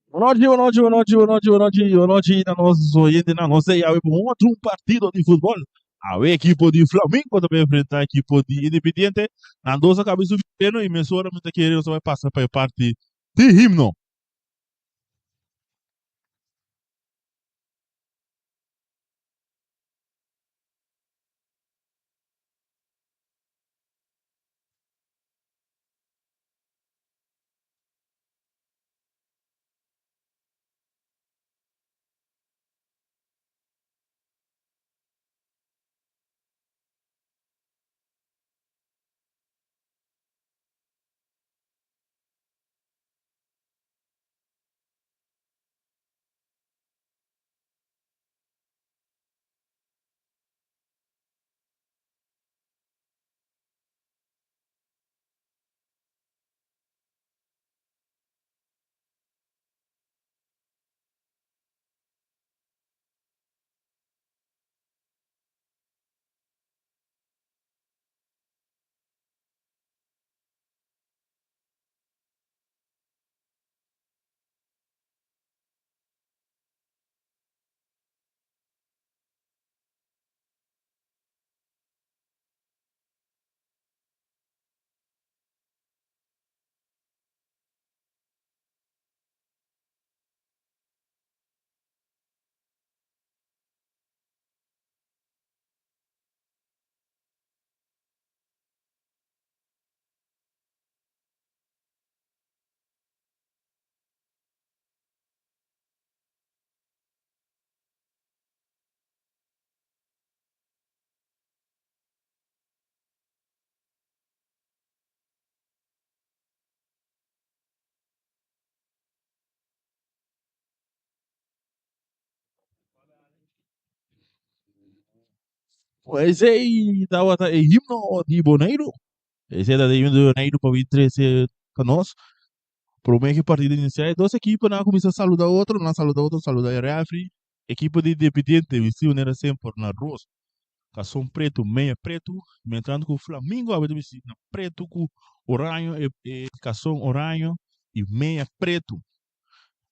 Boa noite, na nossos ouvintes, na nossa aí, outro partido de futebol. A equipe de Flamengo também enfrentar a equipe de Independiente. Na nossa cabeça, pequeno e emissora, muito querendo, só vai passar para a parte de himno. Esse aí estava himno de Boneiro. Esse é da himno de Boneiro para vir trazer para nós. Para o meio que partida inicial, duas equipes, né, começam a saludar outro, não saludar outro, saludar o refri. Equipe de Independiente, vestiu era sempre na roça. Cação preto, meia preto, entrando com o Flamengo, a ver se preto com oranho, cação oranho e meia preto.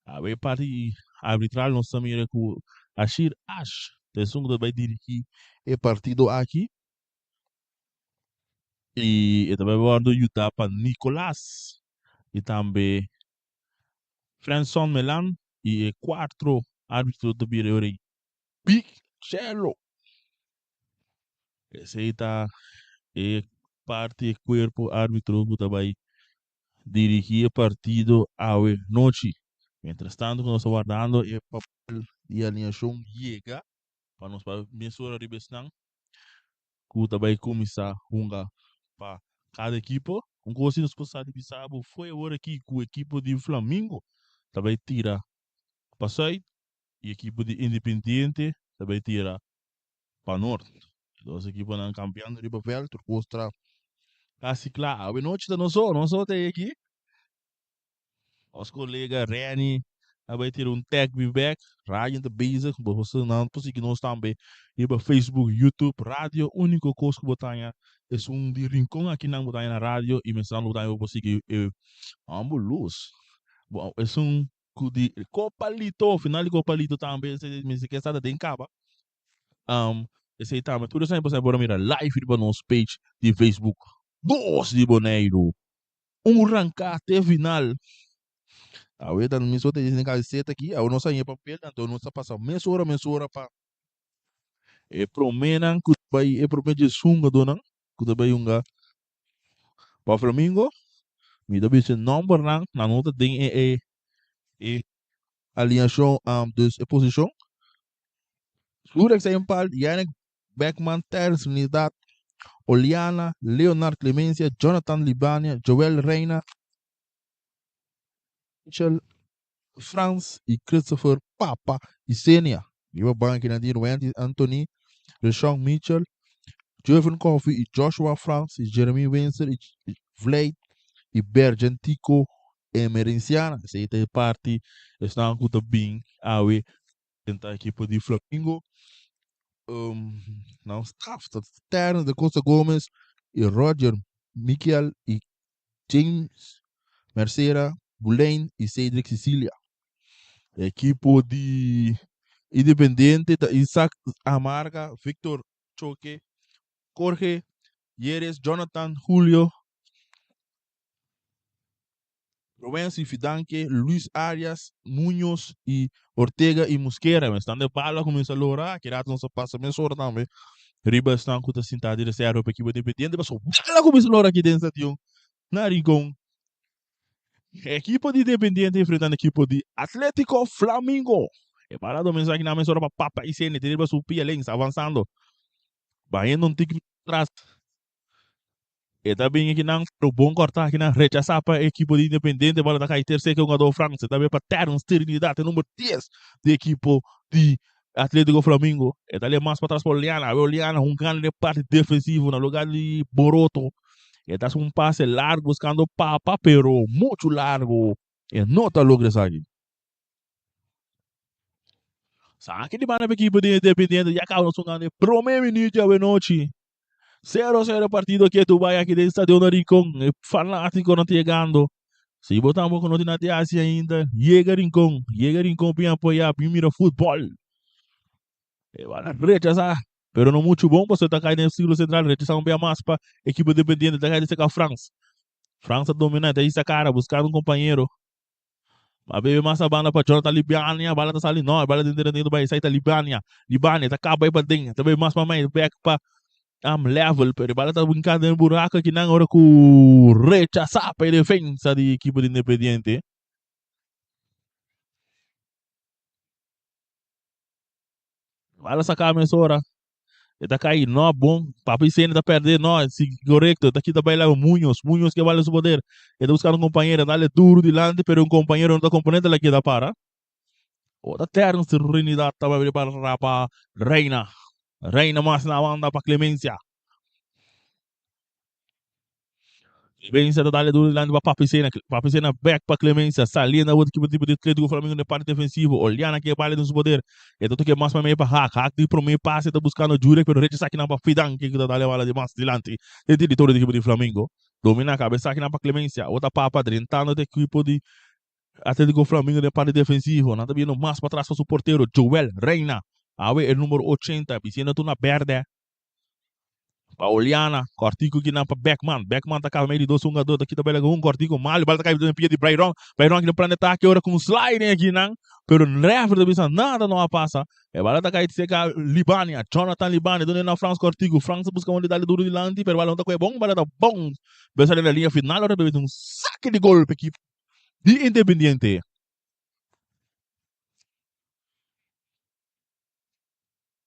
A ver parte arbitral nós também com Ashir Ash, pessoa que vai dirigir o partido aqui. E também vai do Utah para Nicolás e também Franson Melan e quatro árbitros do Birori. Big Cello. Esse aí tá é parte corpo árbitro que vai dirigir o partido à noite. Mientras tanto, nós estamos aguardando o papel de alinhação chega para nós para mensurar a questão que vai começar a jogar para cada equipe. Um coisa que nós passamos de sábado foi agora aqui com a equipe de Flamengo também tira passai e a equipe de Independiente também tira para norte. Duas equipes não campeando de papel, tu mostra quase claro. A noite da nós tem aqui os colegas Reni, vai ter um tag me back, Ryan da Beza, você não pode nós também, e para Facebook, YouTube, rádio, único coisa que botar é de rincão aqui na botar na rádio e mensagem botar eu consigo ambos luz. Bom, é de Copa Lito, final de Copa Lito também, se quer saber tem capa. Esse aí também, tudo isso aí você pode mirar live para nosso page de Facebook. Dos de Boneiro. Arrancar até final. Ahorita no mismo te dicen camiseta aqui, a nossa em papel, então nós passa meia hora para promenan que vai promete sunga dona, que vai unga para Flamengo, me dá esse number na nota tem é alinhação dos posição. Por exemplo, Yannick Beckman, Terence Unidad, Oliana, Leonard Clemencia, Jonathan Libania, Joel Reina, Michel France e Christopher Papa e Senia. E o banco na dire Anthony, Rashawn Mitchell, Jovan Coffey e Joshua France e Jeremy Windsor e Vlade e Bergentico Emerenciana. Essa aí tem parte, estão com bem a tentar a equipe de Flamengo. Não staff, Terno de Costa Gomes e Roger Michael e James Mercera, Bulain e Cedric Sicilia. Equipo de Independiente, Isaac Amarga, Victor Choque, Jorge Yeres, Jonathan Julio, Rubens Fidanque, Luis Arias, Muñoz e Ortega e Mosquera. Mas estão de bala, começa a lourar, que rato não se passa meia hora também. Riba estão com a cinta de reserva para a equipe Independiente, mas ela começa a lourar aqui dentro do stadium. Na Rincon, equipe de Independiente enfrentando a equipe de Atlético Flamengo. E parado mensagem na mensura para Papa e CN, tem su pia lens avançando. Bahia um tique atrás. E também aqui não, o bom cortar aqui na rechazar para a equipe de Independente, bola da cair terceiro jogador França, também para ter um Trinidade, número 10 da equipe de Atlético Flamengo. E dali mais para trás para Oliana, grande parte defensivo no lugar de Boroto. E dá um passe largo buscando Papa, pero muito largo. E não está logrando aqui. Sabe que para a equipe de Independente, já acabou de primeiro minuto da noite. 0-0 partido que tu vai aqui dentro do Estadio Rincon. É fanático não chegando. Se botar um pouco no de Ásia ainda, chega Rincon para apoiar, mira futebol. E vai rechazar. Pero não muito bom, você está caindo no círculo central, rechazar bem mais para a equipe dependente, está caindo a França. França dominante, aí essa cara, buscando um companheiro. Mas bebe mais a banda para Jonathan Libânia, a bala está saindo, não, a bala dentro do país, sai da Libânia, tá acaba aí para dentro, também mais para mais, back para level, pero bala está brincando em buraco que não hora com rechazar para a defesa de equipe de Independiente. Bala sacar a mensura. Está caindo, não é bom. Papi Senna está perdendo, não, é correto. Está aqui também lá o Muñoz que vale o poder. Ele está buscando um companheiro, dá-lhe duro delante, pero um companheiro não está componente lá que dá para. Outra terra, serenidade, estava para Reina. Reina mais na banda para Clemência. Clemência está dando duro delante para Papi Senna back para Clemência. Salinha na outra equipe tipo de Atlético Flamengo na parte defensiva. Olhando aqui vale no poder. Então tu que mais para meio para Hack de primeiro passe, está buscando o Jurek, pero recha aqui na para Fidan, que está dando a bola de mais delante. Tem diretor da equipe de Flamengo. Domina a cabeça aqui na para Clemência. Outra papa drentando da equipe de Atlético Flamengo na parte defensiva. Nada vindo mais para trás para o porteiro. Joel Reina. Awe é número 80. Piscina tu na verde. Pauliana, cortico aqui na Beckman tá com meio de 2 jogadores aqui também com um cortico mal, bala tá caindo no pé de Byron aqui no planeta aqui agora com slide aqui não, pero refre de bisa nada não passa. E bala tá caindo seca Libânia, Jonathan Libânia, dona na França cortico, França busca onde dá duro de lante, pero bala não tá com bom, bala tá bom. Besa na linha final, agora bebe um saque de golpe aqui de Independiente.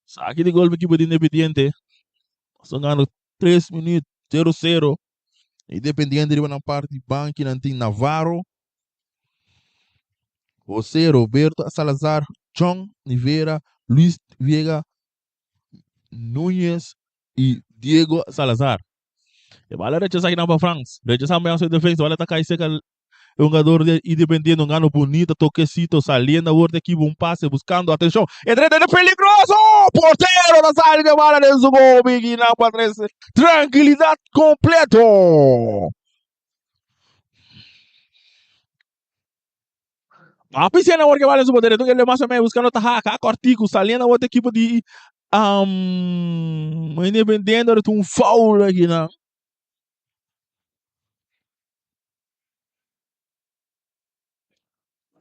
Saque de golpe aqui de Independiente. Estão ganhando 3 minutos, 0-0. Independiente de uma parte de banco, não tem Navarro, José Roberto Salazar, John Rivera, Luis Vega, Núñez e Diego Salazar. E vale rechazar aqui na França. Rechazar bem a sua defesa, vale atacar esse jogador independente, um gano bonito, toquecito, saliendo a outra equipe, um passe, buscando, atenção, entrada é peligroso, porteiro da saída de bola de gol, Big na para tranquilidade completo. A piscina agora que vale o poder, então ele mais ou menos buscando a cortico, saliendo a outra equipe de independente, um foul aqui, não.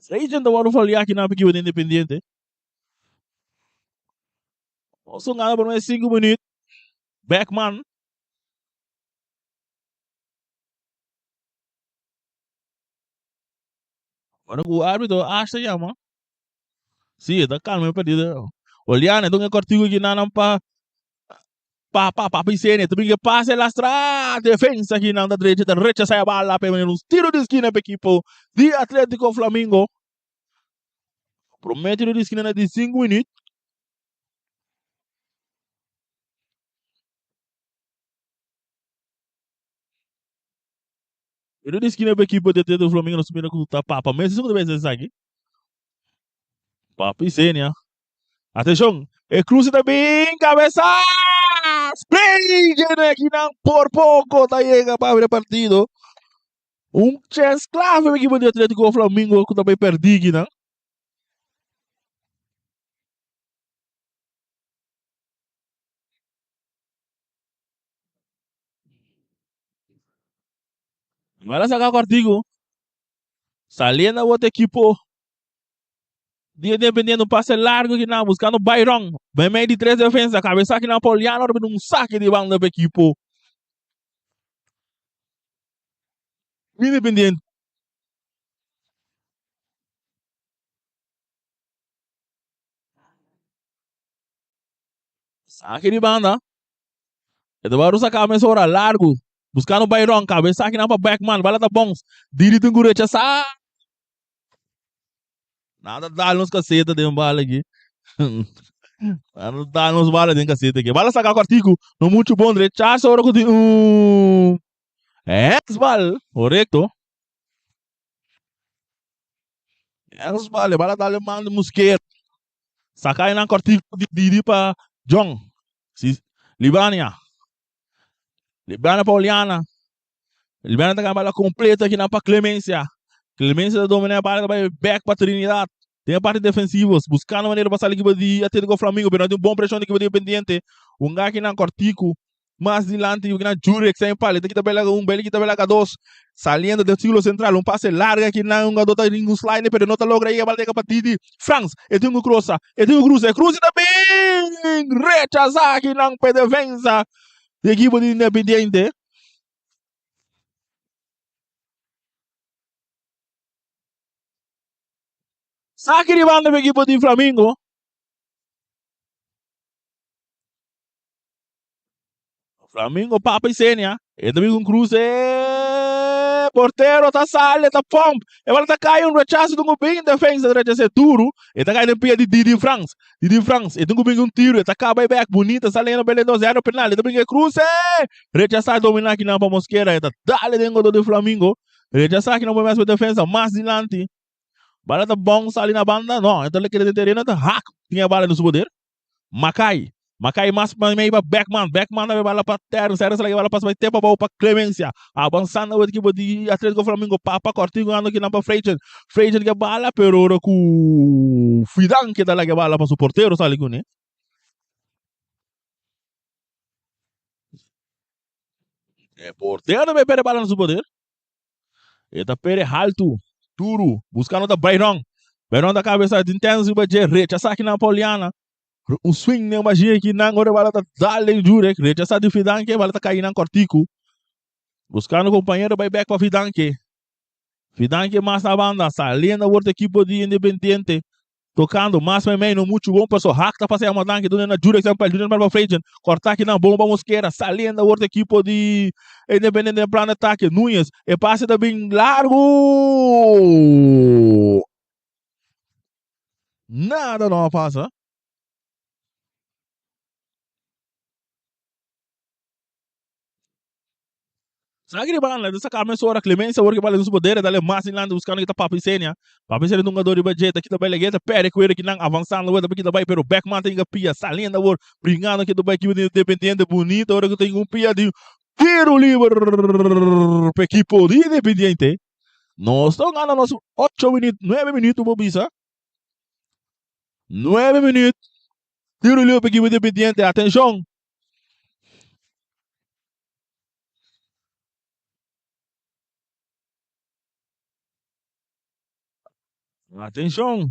Aí gente agora falei aqui na equipe de Independiente. Só ganha por mais 5 minutos. Beckman. Agora o árbitro acha já, mano. Sim, está calmo, perdido. Olhando, então é cortigo aqui na para piscina, também que passa lastra, defesa aqui na direita sai a bola para um tiro de esquina para a equipe de Atlético Flamengo. Promete de esquina de 5 minutos. Tiro de esquina para a equipe de Atlético Flamengo, nós subimos com o Papa. Mas segunda vez esse aqui. Papa piscina. Atenção, é cruze também, cabeça! Sprint aqui não, por pouco, tá chega para abrir partido. Um chance clave para a equipe de Atlético Flamengo, que também perdi aqui, não? Vai sacar contigo. Saliendo o outro equipo. Dia dependendo do passe largo que não, buscando Byron. Bem meio de 3 defensas. Cabeça aqui na Poliana, um saque de banda para equipo. Independiente. Saque de banda. Itu baru sacar a hora largo. Buscando Byron. Cabeça aqui na Backman. Bala tá bons. Diri tunggu recha sa. Nada dá nos caceta de bala aqui. Nada dá nos bala de caceta aqui. Bala sacar cortico. No muito bom. Rechaça hora que Ex-bal. Correcto. Ex-bal. Bala dale mando musquet. Sakai ng cortico di Didi pa Jong. Si Libania. Libana Pauliana. Libana tá bala completa aqui na pa Clemência. Clemência domina a bala vai back para Trinidad. Tem a parte defensivos, buscando maneira para sair de Atlético Flamengo, mas tem um bom pressão de que pendiente. Um gajo aqui na cortico, mais dilante, o que na Jurek sem palha, tem que tabela belo que tabela dois, saliendo do círculo central, um passe largo aqui na um garoto em um slide, mas não tá logra aí a bola de Capatidi. Franz, e tem um cruza, cruza também, rechaza aqui na pé defensa, de equipe de Independiente. Saque de banda para a equipe de Flamengo. Flamengo, Papa e Sênia. E também um cruze. Porteiro, tá salha, tá pomp. E agora tá caindo um rechaço de um bem defesa, rechaço é duro. E tá caindo em pia de Didi France. Didi France. E tem um tiro. E tá cá, vai back, bonita, salendo, beleza, 2-0, penal. E também é cruze. Rechaçar, dominar aqui na Mosqueira. E tá dale dentro do Flamengo. Rechaçar aqui na mais defesa, mais dilante. Bala tá bom, sali na banda. Não, então ele queria ter tá hack. Tinha a bala no seu poder. Macai mais meio para Beckman na bala para terra, sério, se bala para tempo para Clemência, avançando o equipe de Atlético Flamengo, para cortigo ando aqui na para Freitas que bala, pero com Fidan que dá lá que bala para o porteiro, sabe que né? Porteiro vai perder bala no seu poder, eta pere alto, duro, buscando da Byron da cabeça de intenso para Jerry, já sabe que na Poliana. Um swing nem magia que não agora bala tá dale Jurek, rechaçar de Fidanque, bala tá caindo em cortico. Buscando companheiro vai back para Fidanque. Fidanque mais na banda, saliendo a outra equipe de Independiente. Tocando mais meio no muito bom pessoal. Hack tá passando a Madanque, dando na Jurek, sempre Jurek para frente. Cortar aqui na bomba mosqueira, saliendo a outra equipe de Independiente em plano de ataque. Núñez, e passe também largo. Nada não passa. Sagri bala, dessa começou a Clemência, o que bala nos poderes, dali mais em lá buscando que tá Papa Sênia. Papa Sênia nunca deu de budget, aqui também legueta, pere com ele que não avançando, o que também pero Beckman tem que pia, saliendo o brincando aqui também que Independiente bonito, agora que tem um pia de tiro livre para equipe de Independiente. Nós estamos ganhando nosso 8 minutos, 9 minutos, Bobisa. 9 minutos. Tiro livre para equipe de Independiente, atenção. Atenção.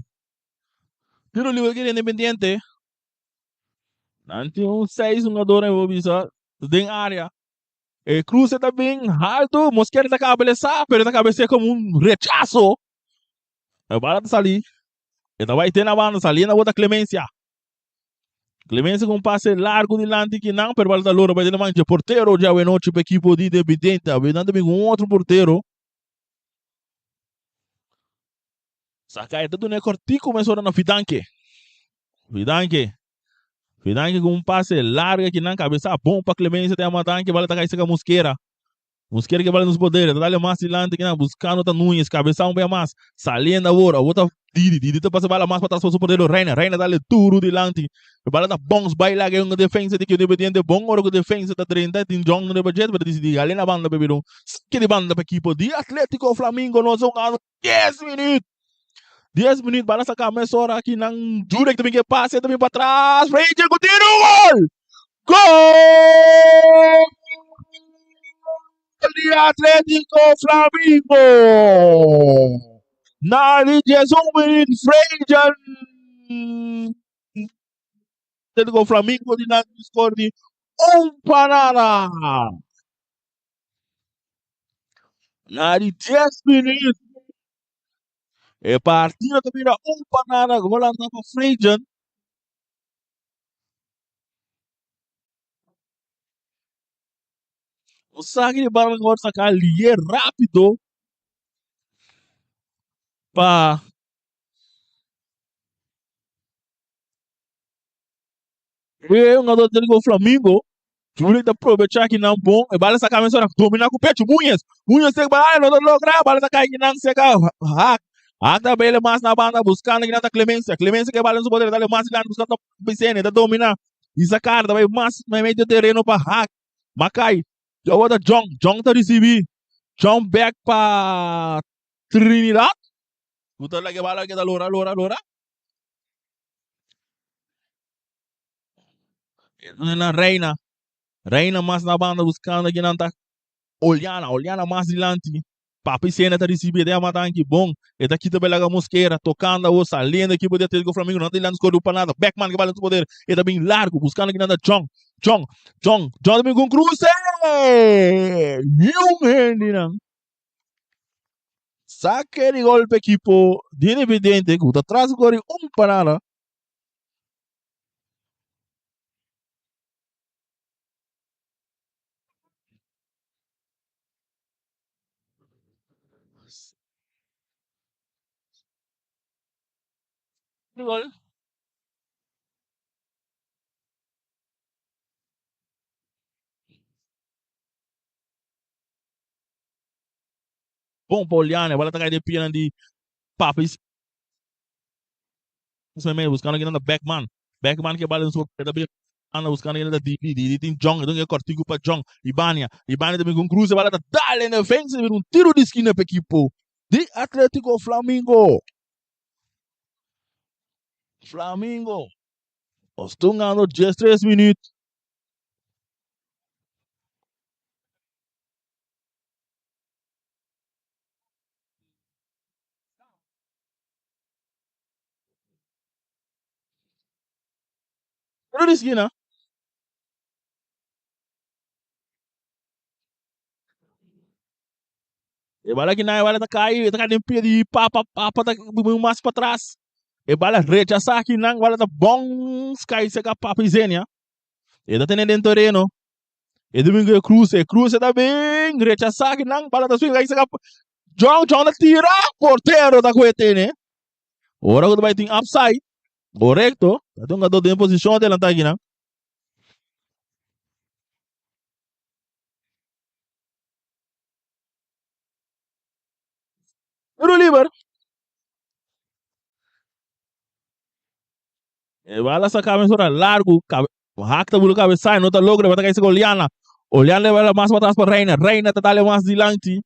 Tiro livre aqui de Independiente. Nanti um 6 jogador em Bobisa, tem área. E cruza também alto, Mosquera tá cabeça, pero tá cabeça como um rechaço. É barato salir. Então vai ter na banda, salir na outra Clemência. Clemência com um passe largo de lante que não, pero barato loura, vai ter na mancha. Porteiro já é noite para a equipe de Independiente. Vai ter também um outro porteiro. Saca, tudo não é cortico, começou na Fidanque. Fidanque com um passe largo que não, cabeça bom para Clemência, tem a Matanque, vai estar com a Mosquera. Mosquera que vale nos poderes, dá-lhe mais dilante que não, buscando o Núñez, cabeção bem mais, saliendo agora, outra Didi tá passando bala mais para trás para o poder Reina dá-lhe duro dilante, a bala tá bons, baila que é uma defesa de que o Independiente bom, agora que a defesa tá 30, tem John no budget, para decidir, ali na banda, bebê, que de banda para a equipe de Atlético Flamengo, nós vamos 10 minutos. 10 minutos, bala sacar, mas hora aqui não jura que também que passa, também para trás, frente, continua, gol! de Atlético Flamengo. Na 21 Frejan. Atlético Flamengo de score de para na 10 minutos. E partida também era para volando para Frejan. O saque de bola agora sacar ali é rápido para um jogador do Flamengo. Juli da aproveitar que não bom, e bala sacar mesmo dominar com o peito, Munhas tem que balar, não logra, bala sacar que não seca, da bela mais na banda buscando que não tá Clemência que bala no poder, dale mais lá buscando a Vicene, da dominar, e sacar também mais meio de terreno para hack, Macai, já outra John tá receber, John back para Trinidad, puta lá que bala que da lora, na Reina mais na banda buscando que não tá Oliana mais adiante. Papi cena tá recebendo a matar que bom. E daqui também lá a Mosqueira tocando a ossa, lendo aqui poder ter o Flamengo não tem lá no escuro para nada. Beckman que vale no poder. E também largo buscando que nada John também com cruze. Saque de golpe equipo de Independiente que atrás agora parada. Gol. Bom para Oliana, bola tá caindo de pena de Papi buscando que nada Beckman que bala no seu também anda buscando que nada Didi tem John então é cortigo para John Ibania também com cruz bala tá dale na defesa um tiro de esquina para equipo de Atlético Flamengo estão ganhando 13 minutos tiro de esquina e bala que não bala tá caindo em pé de papa tá mais para trás e bala rechaça aqui não bala tá bom cai se capa pisenia e tá tendo dentro terreno e domingo é cruze tá bem rechaça aqui não bala tá swing aí se capa John da tira porteiro da coetene ora que vai ter upside correcto tá um jogador de posição dele tá aqui não Pero liber bala sa cabeça ora largo hakta bulu cabeça não tá logra vai tá esse Oliana vai mais para trás para Reina tá dale mais dilante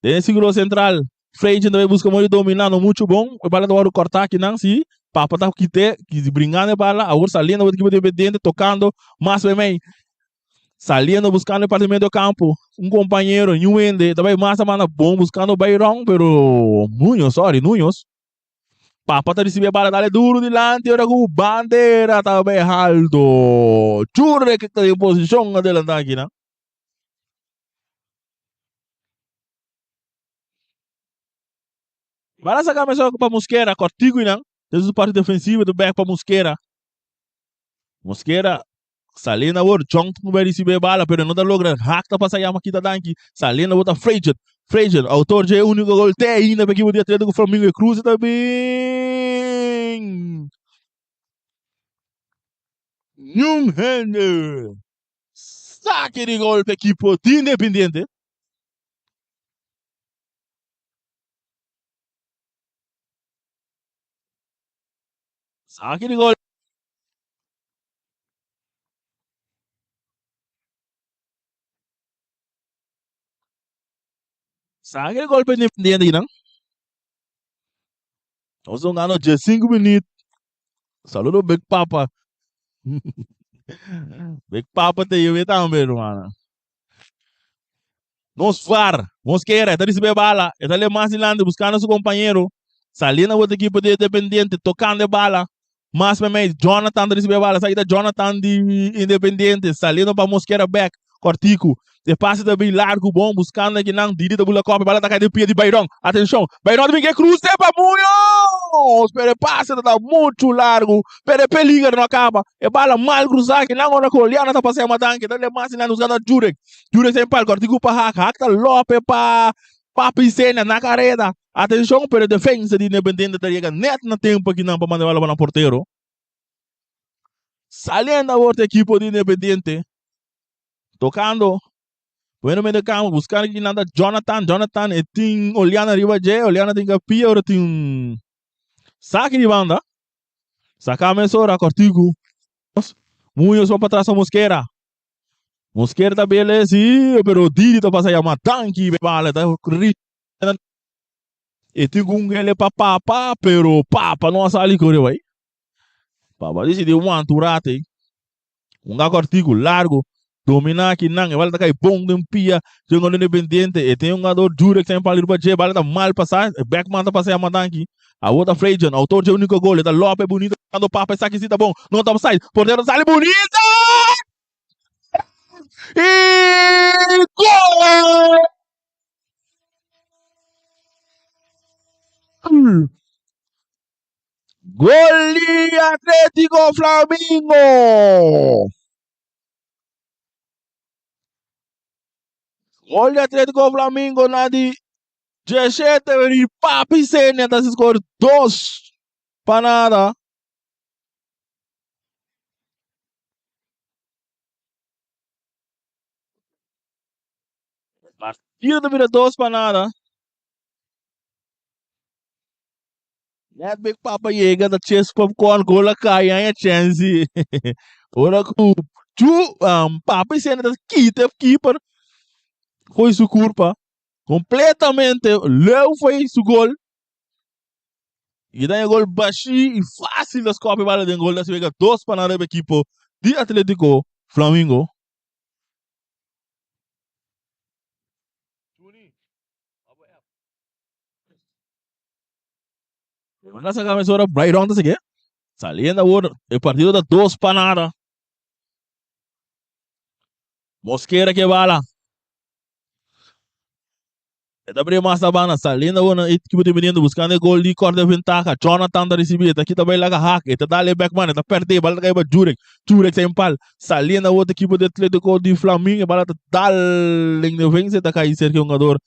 tem seguro central frente também busca muito dominando muito bom o bala do cortar aqui não se papa tá que brincando bala a ursa linda que pode dentro tocando mais bem saliendo buscando el parte medio campo, un compañero, Ñuende, também massa mana bom buscando Beirão, pero Nuños. Papa tá recebendo a bola, dale duro delante, ora com bandeira também alto. Churre que tá em posição adelante aqui, né? Para essa cabeça para Mosquera, cortigo, né? Desde a parte defensiva do back para Mosquera Salina wor chong tu vai receber bala, pero não dá logra hakta para sair aqui da danki. Salina bota Fraser, autor de único gol até ainda para que o dia treino com o Flamengo e Cruz também. Nhung Hender. Saque de gol para equipo de Independiente. Saque de gol. Saque de gol para Independiente, não? Nós estamos ganhando de 5 minutos. Saludo Big Papa. Big Papa te eu também, mano. Nos VAR, Mosquera, está recebendo bala, está ali mais adelante buscando seu companheiro, salindo a outra equipe de Independiente, tocando a bala, mas também Jonathan recebeu bala, saída Jonathan de Independiente, salindo para Mosquera back, Cortico, de passe também largo, bom, buscando aqui não, dirida a copa, bala tá caindo de pia de Beirão, atenção, Beirão também quer cruz, é para muito, espera, passe, tá muito largo, espera, peliga, não acaba, é bala mal cruzada, que não anda com Liana, tá passando a matanque, então ele é mais adelante, usando a Jurek, Jurek sem pal, Cortico para Hack tá Lope para Piscina, na careta, atenção, para a defesa de Independente, tá chegando net no tempo aqui não, para mandar a bola para o porteiro, saliendo a outra equipe de Independiente, tocando, bueno meio de campo, buscando aqui nada Jonathan, e tem Oliana arriba de, Oliana tem capia, ora tem saque de banda, saca a mesora, Cortico, Munhoz vai para trás a Mosquera tá beleza, pero Didi tá passando a matanque, bala, tá e tem um ele para papa, pero papa não sale correu aí, papa decidiu um anturate, Cortico largo, dominar aqui não, e tá cai bom de pia, jogando Independente, e tem jogador Jurek que tem para ir para J, bala tá mal passar, Beckman tá passando a matanque, a outra Frejan, autor de único gol, tá Lope bonito, quando papa saque tá bom, não tá sai, porteiro sale bonito! E gol! Gol de Atlético Flamengo! Gol de Atlético Flamengo na de 17 e papi Senna tá se score 2 para nada. Partida vira 2 para nada. Net big papa chega da chase popcorn gola cai a chance. Ora com papi Senna tá keeper foi sua culpa. Completamente leu foi su gol. E daí gol baixinho e fácil das copas bala de gol da Sevilla 2 para nada equipo de Atlético Flamengo. Nessa cabeçada Bright Round tá aqui. Saliendo agora o partido da 2 para nada. Mosquera que bala. Está bem mais da banda, saliendo agora equipe de menino buscando o gol de corte de ventaja. Jonathan da recibir, aqui também lá hack, está dali Beckman, está perdido, bala cai para Jurek sem pal. Saliendo a outra equipe de Atlético de Flamengo, bala está dali em defesa, está caindo cerca um jogador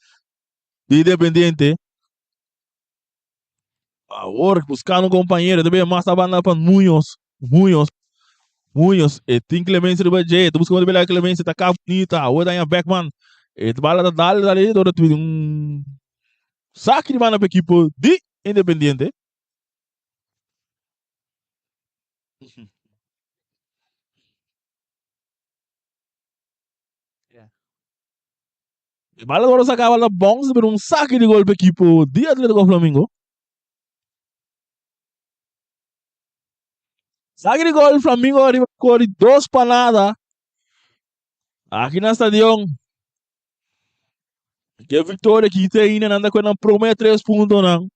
de Independiente. Agora buscando um companheiro, também mais da banda para Munhoz, e tem Clemência do BJ, está buscando bela Clemência, está cá bonita, a outra é Beckman. E bala está dali, toda um saque de banda para a equipe de Independiente. E bala agora sacava la bons para um saque de gol para a equipe de Atlético Flamengo. Saque de gol, Flamengo arriba corre 2 para nada. Aqui na estadião. Que a vitória que tem ainda anda com a promete 3 pontos não.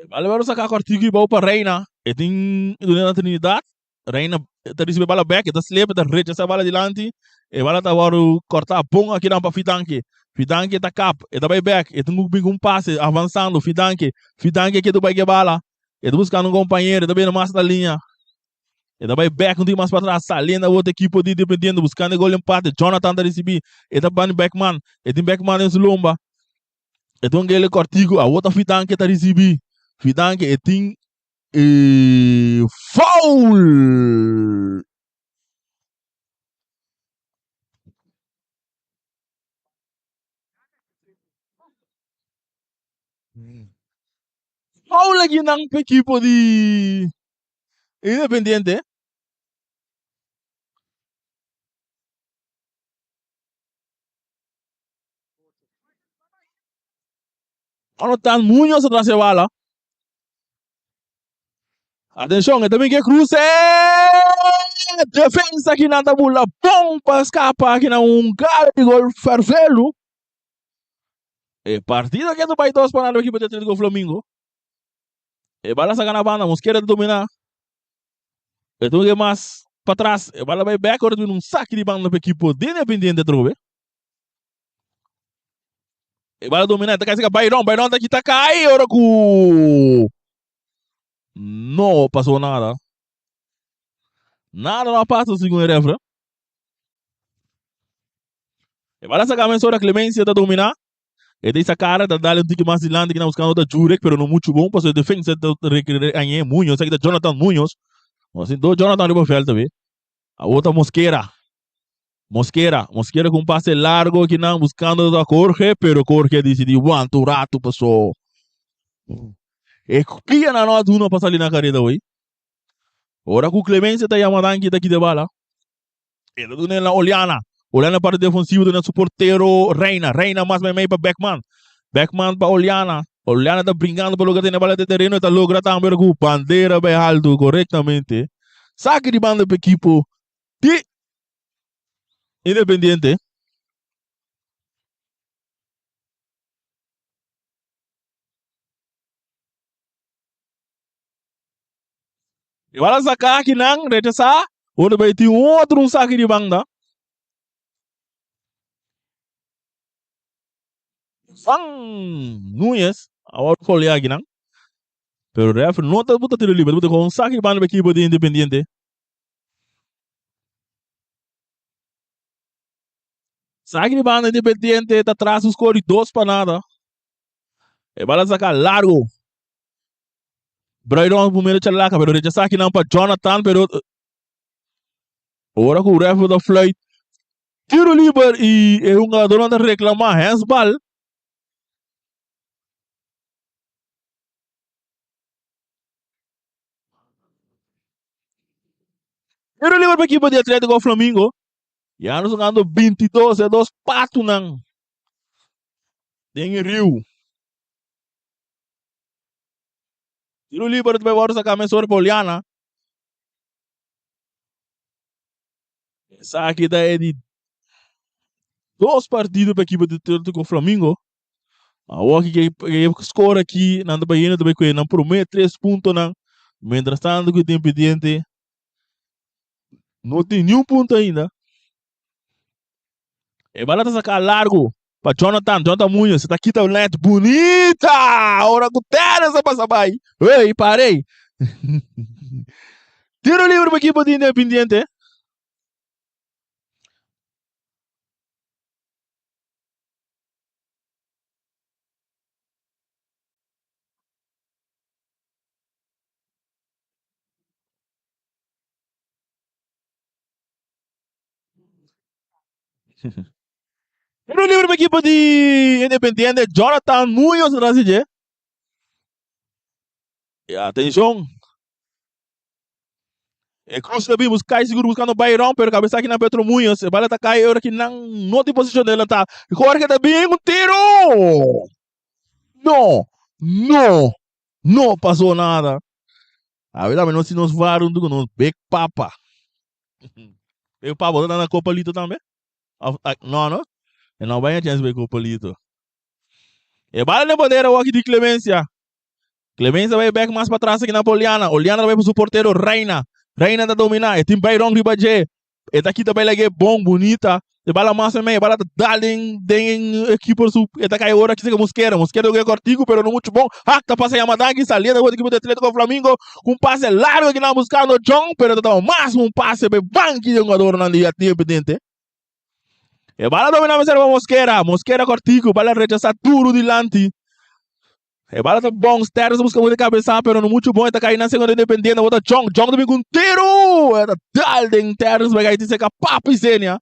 Vale agora sacar Cortico e para Reina. E tem na Trinidade. Reina está recebendo bala back, está slepe, está recha essa bala adiante. E bala está agora cortar bom aqui não para Fidanque. Fidanque está cap, e vai back, e tem um passe avançando, Fidanque que tu vai que bala. E buscando um companheiro, também na massa da linha. E vai back, não tem mais para trás, salindo a outra equipe de Independiente, buscando gol empate. Jonathan está recebendo, e tá bani Beckman, e tem Beckman em Zulumba. E tem aquele Cortico, a outra Fidanque está recebendo. Fidanque, e tem foul! Foul lagi ng equipo de Independiente. Ano tan Munhoz atrás de bala. Atenção, também que cruce! defensa que nada bula bom para escapar que não cara de gol fervelo. E partida que é do Pai 2 para a equipe de Atlético Flamengo. E bala saca na banda, Mosquera dominar. E tu que mais para trás, e bala vai backward num saque de banda para a equipe de Independiente Trobe. E bala dominar, tá caindo Bayron tá aqui, tá caindo, ora com... Não passou nada. Nada não passa o segundo refra. E bala saca a mensura Clemência tá dominar. E dessa cara tá dando um tique mais de lado que não buscando da Jurek, pero não muito bom, passou a defesa da Anhê Munhoz, aqui da Jonathan Munhoz. Assim, do Jonathan ali para o feld também. A outra Mosquera com um passe largo que não buscando da Jorge, pero Jorge decidiu o rato passou. E pia na nota uma passa ali na carreira hoje. Ora com o Clemência tá chamando aqui de bala. E do na Oliana para o defensivo do nosso porteiro Reina mais meio para Beckman para Oliana tá brincando pelo que tem na bola de terreno e tá logra também com bandeira bem alto corretamente. Saque de banda para o equipo de Independiente. E vai sacar aqui não, rechaçar. Outro vai ter outro saque de banda. Núñez, agora folha aqui não. Pero o ref não está botando tiro livre, botou com um saque de banda para a equipe de Independiente. Saque de banda Independiente, está atrás dos cores 2 para nada. E vai sacar largo. Brayron primeiro chalaca, pero rechaçar aqui não para Jonathan, pero agora com o ref da flight. Tiro livre e um jogador anda reclamar handsball. Tiro livre para a equipe de Atlético Flamengo. E nós jogando 22 e 2 pato não. Tem Rio. Tiro livre para agora sacar a mensura para Oliana. Essa aqui é de 2 partidos para a equipe de Atlético Flamengo. A Walkie que score aqui, não está indo também com não promete 3 pontos não. Mientras tanto que tem pendiente, não tem nenhum ponto ainda. E vai lá sacar largo para Jonathan Munhoz, está aqui tá net bonita. Ora com terra passa vai. Ei, parei. Tiro livre para a equipe de Independiente. Tiro livre para a equipe de Independiente. Jonathan Munhoz na CG. E atenção. E Cruz também buscar seguro buscando o Bayron, pero cabeça aqui na Petro Munhoz. E vai atacar a hora que não tem posição dela tá. E Jorge também um tiro. Não passou nada. A verdade não se nos varam do nos Big Papa. Big Papa tá na Copa Lito também? Não. E não vai a chance de Copa Lito. E bala na bandeira aqui de Clemência. Clemência vai back mais para trás aqui na Poliana. Oliana vai para o porteiro Reina tá dominar. E tem Bayron de Bajé. E daqui também é bom, bonita. E bala mais também. E bala tá dando equipe. E tá caindo agora aqui se Mosquera é cortico, pero não muito bom. Tá passando a Yamadaki. Salia da equipe do Atlético Flamengo. Com passe largo que não buscando John. Pero tá mais um passe. Banque de jogador na linha pendente. E bala dominar para Mosquera cortico. Bala rechaçar tudo de lante. E bala tá bom, Sters busca muito cabeça, pero não muito bom, tá caindo na segunda independente, bota John também com tiro, é da Dalden, Sters vai cair de seca, Papi Sênia,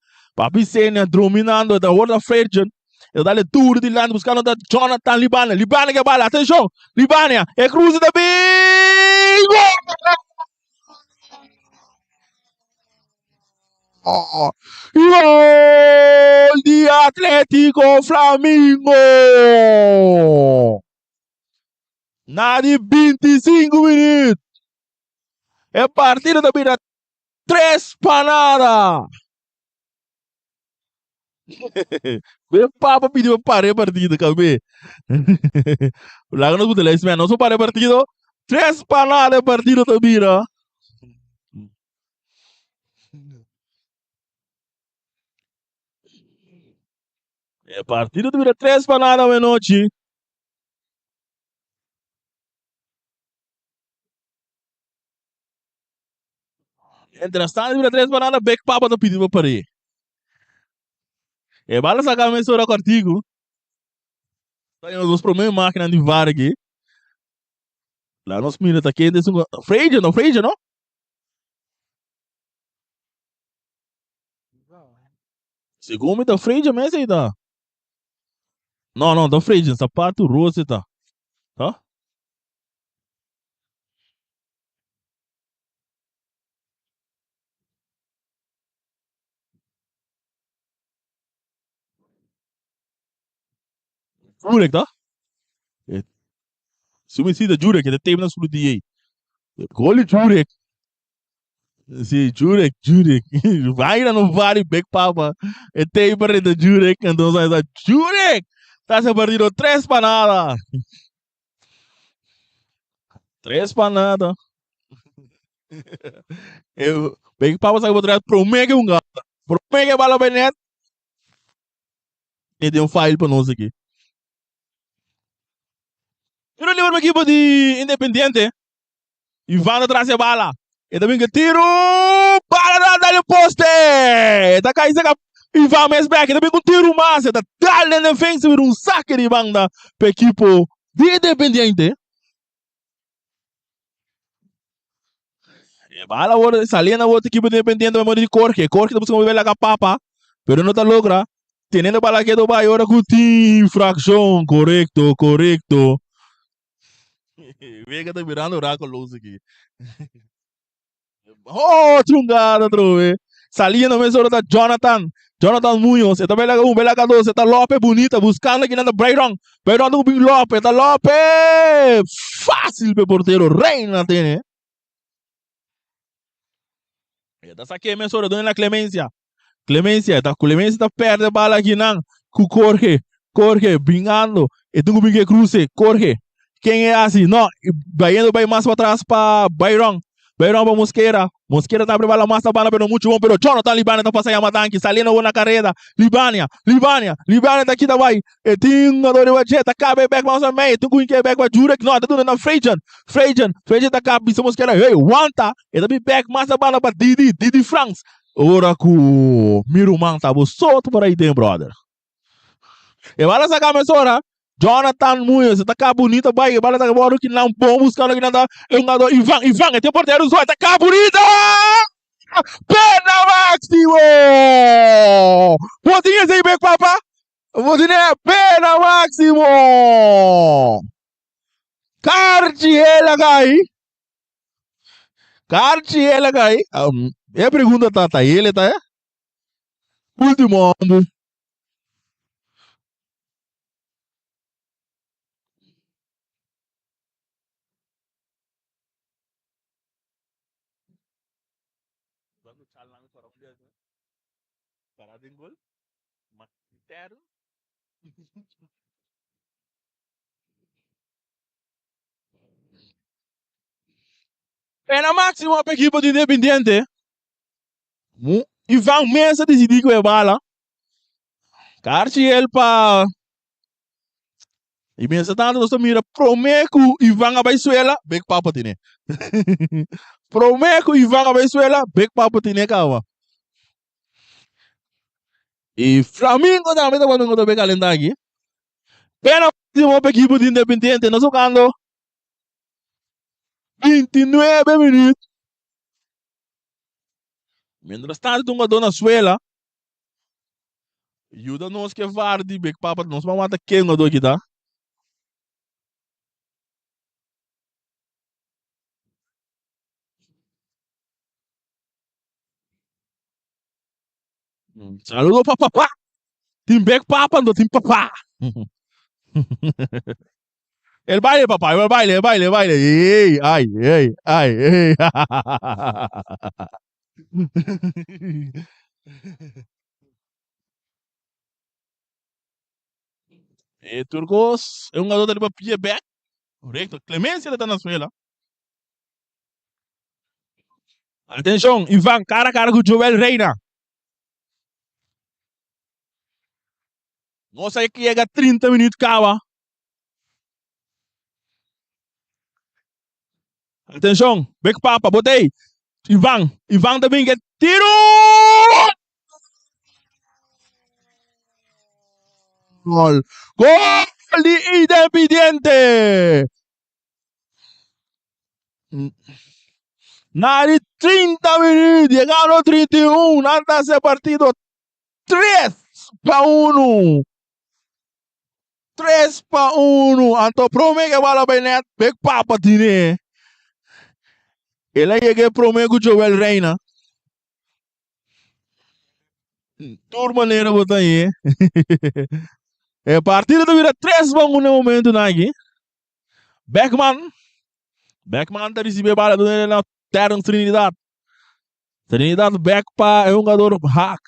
dominando, da outra Fredjan, ele dá tudo de lado, buscando da Jonathan Libana que bala, atenção, Libana, é cruza da bem, gol de Atlético Flamengo! Na de 25 minutos. É partida da Bira 3 para nada. Big Papa pediu para parar a partida, cabe. Lá que nós podemos ver, nós para a partida. 3 para nada a partida também, né? A partida também 3 para nada a noite. Entretanto, 3 para nada, Big Papa tá pedindo para parar. É bala sacar a mensura com o artigo. Temos problemas máquina de VAR aqui. Lá nos mira tá quente. Freja, não? Freja, não? Segundo tá Freja mesmo aí, tá? Não, não, tá Freja. Sapato rosa, tá? Tá? Jurek, tá? Sumicida Jurek, ele tem na sua dia aí. Gole Jurek. Sim, Jurek. Vai lá no vale, Big Papa. E tem para de Jurek, então sai da Jurek! Tá se partido 3 para nada. 3 para nada. Big Papa sai para pro mega um gato. Pro mega bala benet. E tem file para nós aqui. Eu não lembro uma equipe de Independiente. E van atrás da bala. E também que tiro. Bala dá no poste. Tá caindo e vai mais back. E também com tiro massa. Tá dando na defesa um saque de banda para equipe de Independiente. E bala agora saliendo a outra equipe de Independiente. Vai de Corque. Corque tá buscando ver lá com a papa. Pero não tá logra. Teniendo bala que do vai agora com infração. Correcto. Vega tá virando oráculo aqui. Oh, trungada, trove. Salinha no mesmo da Jonathan Munoz. Esta bela um, bela doce. Esta Lopes bonita, buscando aqui na Brayron. Brayron do Bing Lopes. Esta Lopes. Fácil para porteiro. Reina tem, né? Esta saque mesmo da dona Clemência. Clemência tá perde a bala aqui não. Com Jorge, brincando. E tu com cruze, Jorge. Quem é assim? Não, vai indo bem mais para trás para Byron para Mosqueira tá abrindo a massa bala, pero muito bom, pero Jonathan Libânia tá passando a matanque, salindo na carreira, Libânia tá aqui também, e tinha dor de jet, cabe back mais ou menos, tu com que back vai Jurek, não, tá tudo na Frejan tá cá, bisa Mosqueira, hey, wanta, e também back massa bala para Didi Franks, ora com Miruman tá solto por aí dentro, brother. E bala sacar a hora, Jonathan Munoz, tá cá bonita, vai, bala tá bora que não bom buscando aqui nada, Ivan, é teu porteiro só, tá cá bonita! Pena máximo! Botinha aí, Big Papa! Botinha, pena máximo! Cartiela gai. É a pergunta, tá ele, tá? Último ano. Parada em gol. Matero. Pena máxima para a equipe de Independiente. Ivan Mesa decidiu que é bala. Cartiel para. E pensa tanto, nós mira, prometo Ivan a Venezuela, Big Papa tine. Prometo Ivan a Venezuela, Big Papa tine, calma. E Flamengo também tá quando eu tô calendário aqui. Pena máxima para a equipe de Independiente, nós jogando 29 minutos. Mientras tanto, tu dona Suela. Ajuda nós que Vardy, Big Papa, nós vamos matar quem eu dou aqui, tá? Saludo para papá. Tim Big Papa, não Tim Papá. El baile, papá, el baile. Ei. Turcos é um jogador de papia back. Correto. Clemência está na escola. Atenção, Ivan, cara a cara com o Joel Reina. Nossa, é que chega 30 minutos, cava. Atenção, back papa, botei. Ivan também quer tiro! Gol! Gol de Independiente! Na de 30 minutos, chegaram 31, nada se partido 3-1. 3-1. Anto prome que bala bem net, back papa tine. Ele é que prome com o Joel Reina. Turma neira botar aí. É partida do vira 3-1 no momento aqui. Beckman está recebendo a bola do na Terence Trinidad. Trinidad back para é um jogador hack.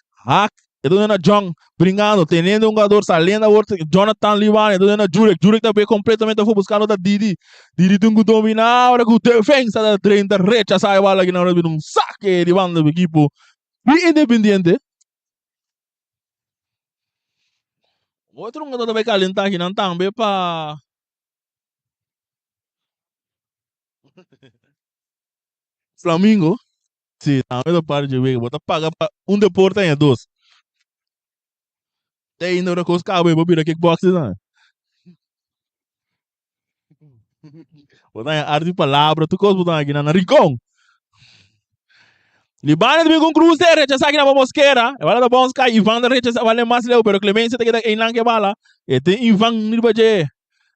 É do na John brincando, tendo um jogador saliendo Jonathan Livan, é do na Jurek também completamente foi buscando da Didi tem que dominar, agora com defesa da 30 recha sai a bola aqui na hora de um saque de banda do equipo Independiente. Outro jogador também calentar aqui não também para Flamengo. Sim, também da parte de ver, bota pagar para deporte em dois. Tem ainda uma coisa que acaba de vir kickboxing, não. Botar em arte de palavra, tu coisa botar aqui na rincão. Libana também com cruz, rechaça aqui na mosqueira. É bala da bons cai, Ivan rechaça, vale mais leu, pero Clemência tem que dar em lá que bala. E tem Ivan nirbaje.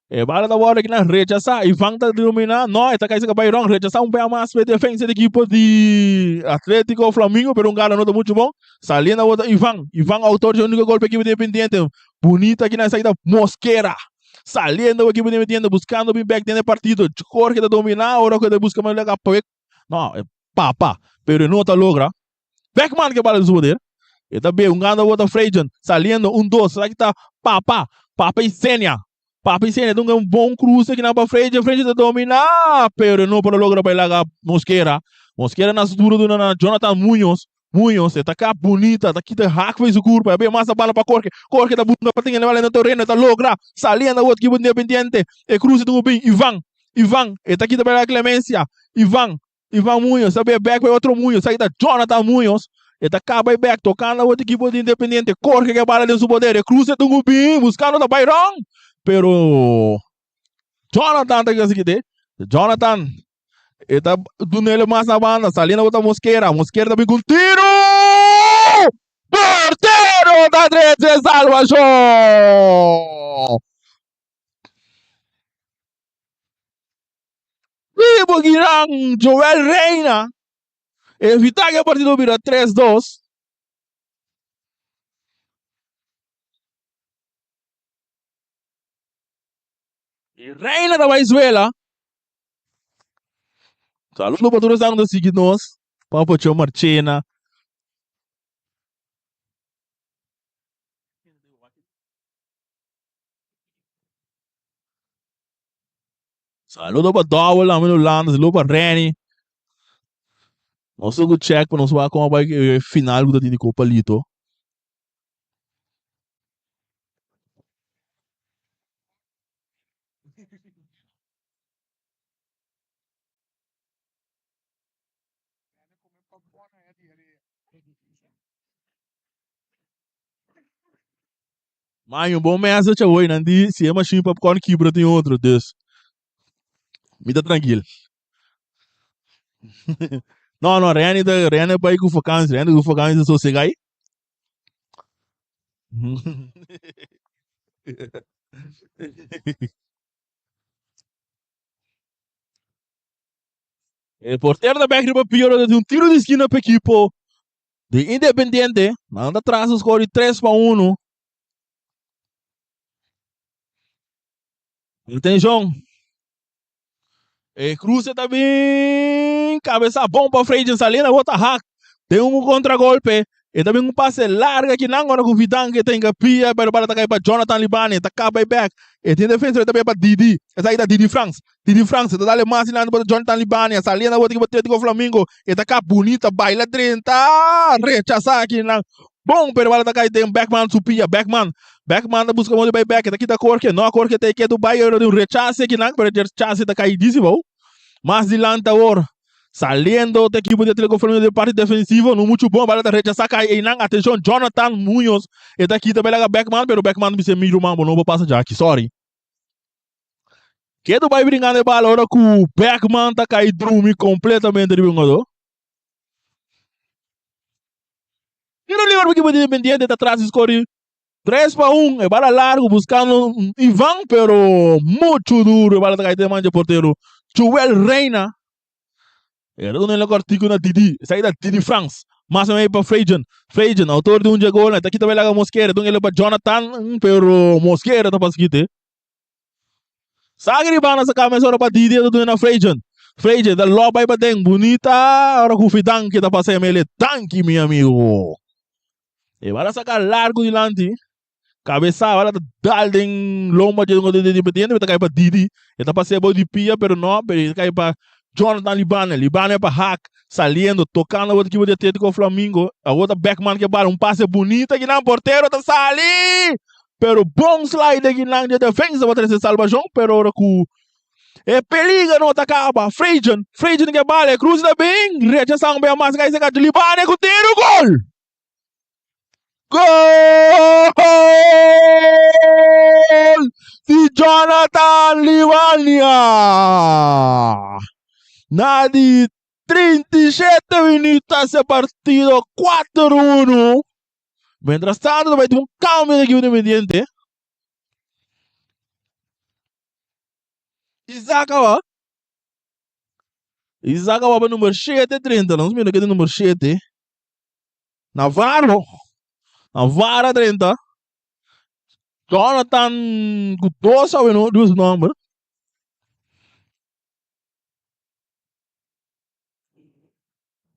É bala da hora que na rechaça, Ivan tá dominar, não, é tá caindo que vai wrong, rechaça um pé mais para defesa da equipe de Atlético Flamengo, pero um cara não tá muito bom. Saliendo a outra Ivan autor de único golpe equipe Independiente. Bonita aqui na saída Mosquera. Saliendo a equipe Independiente, buscando o back dentro do partido. Jorge tá dominar, ahora que busca mais legal para não, é pá. Pero não está logra. Beckman que bala do poder. E também um ganda outra Freijan, saliendo 1-2, será que tá Papa e Sênia. Papa e Sênia, então é um bom cruze aqui na Freijan tá dominar, pero não para logra para lá Mosquera na duro do Jonathan Munhoz, tá cá bonita, tá aqui tá hack fez o curva, é bem massa bala para Jorge tá bunda para tinha levar no terreno, tá logra, saliendo outro equipe Independiente, e cruze do bem, Ivan, tá aqui também a Clemência, Ivan Munhoz, sabe, back para outro Munhoz, aí tá Jonathan Munhoz, e tá cá vai back, tocando a outra equipe de Independiente, Jorge que a bala de seu poder, e cruze do bem, buscando da Bayron, pero Jonathan tá aqui, Jonathan, e tá do nele mais na banda, salindo a outra Mosquera também com tiro! Porteiro da 13 Salvador! Vivo Guirão, Joel Reina, evitar que a partida vira 3-2. E Reina da Venezuela. Saludo para todos que seguem nós. Papo Tio Marchena. Saludo para Dowell, lá no Lando. Saludo para Reni. Nós vamos check para nós ver como vai o final da Copa Lito. Mas um bom message hoje, né? Se é machine popcorn quebra tem outro desse. Me dá tranquilo. não, Reni é para ir com focância. Reni com focância só chegar aí. El portero da back para pior de um tiro de esquina para equipo de Independiente. Manda atrás o score de 3-1. Atenção. Cruza também. Cabeça bom para frente. Salina, outra hack. tem um contragolpe, e também um passe largo que não agora com o Vidal que tem que pia, para atacar para Jonathan Libani, tá by back, e tem defesa também para Didi, essa aí da Didi France, tá dando mais para Jonathan Libani, essa linha da outra que bateu com o Flamengo, e tá cá bonita, baila 30, rechaçar aqui não. Bom, pero para atacar tem um Beckman supia, Beckman da busca muito bem back, aqui tá cor que não a cor que tem que do Bayern de um rechace aqui não, para rechace tá caidíssimo. Más adelante ahora, saliendo do equipo de Atlético Flamengo de parte defensivo, no muito bom, para rechazar cai não, atenção, Jonathan Munoz, e daqui também lá Beckman, pero Beckman me se mira mambo, não vou passar já aqui, sorry. Que tu vai brincando de bola agora com o Beckman tá caído dormir completamente de jogador. E no livro que o Independiente tá atrás escolhe 3-1, é bala largo, buscando Ivan, pero muito duro, bala tá caído de porteiro. Joel Reina, era um ele cortico na Didi, saída Didi France. Mas também para Freiden, autor de um gol, tá aqui também lá Mosquera, então ele para Jonathan, pero Mosquera tá para seguir. Sagri bana sa camisa para Didi do na Freiden, da loba aí para dentro, bonita, agora com o Fidan que tá passando ele tanque, meu amigo. E vai sacar largo de lante, cabeça, agora tá daldem lomba de Independiente, tá cai para Didi, ele tá passando de pia, pero não, ele cai para Jonathan Libana é para hack, saliendo, tocando a outra equipe de Atlético Flamengo, a outra Beckman que para um passe bonito que não porteiro tá sali, pero bom slide que não de defesa para trazer salvação, pero ora com é periga não atacava, Freiden que bala, cruza bem, rechação bem mais que esse Libana com tiro gol. Gol de Jonathan Libania. Na de 37 minutos esse partido 4-1. Mientras tanto, vai ter um cambio de equipe Independiente. Isakawa para o número 7, 30. Não sei o número 7. Navarro 30. Jonathan com 2 números.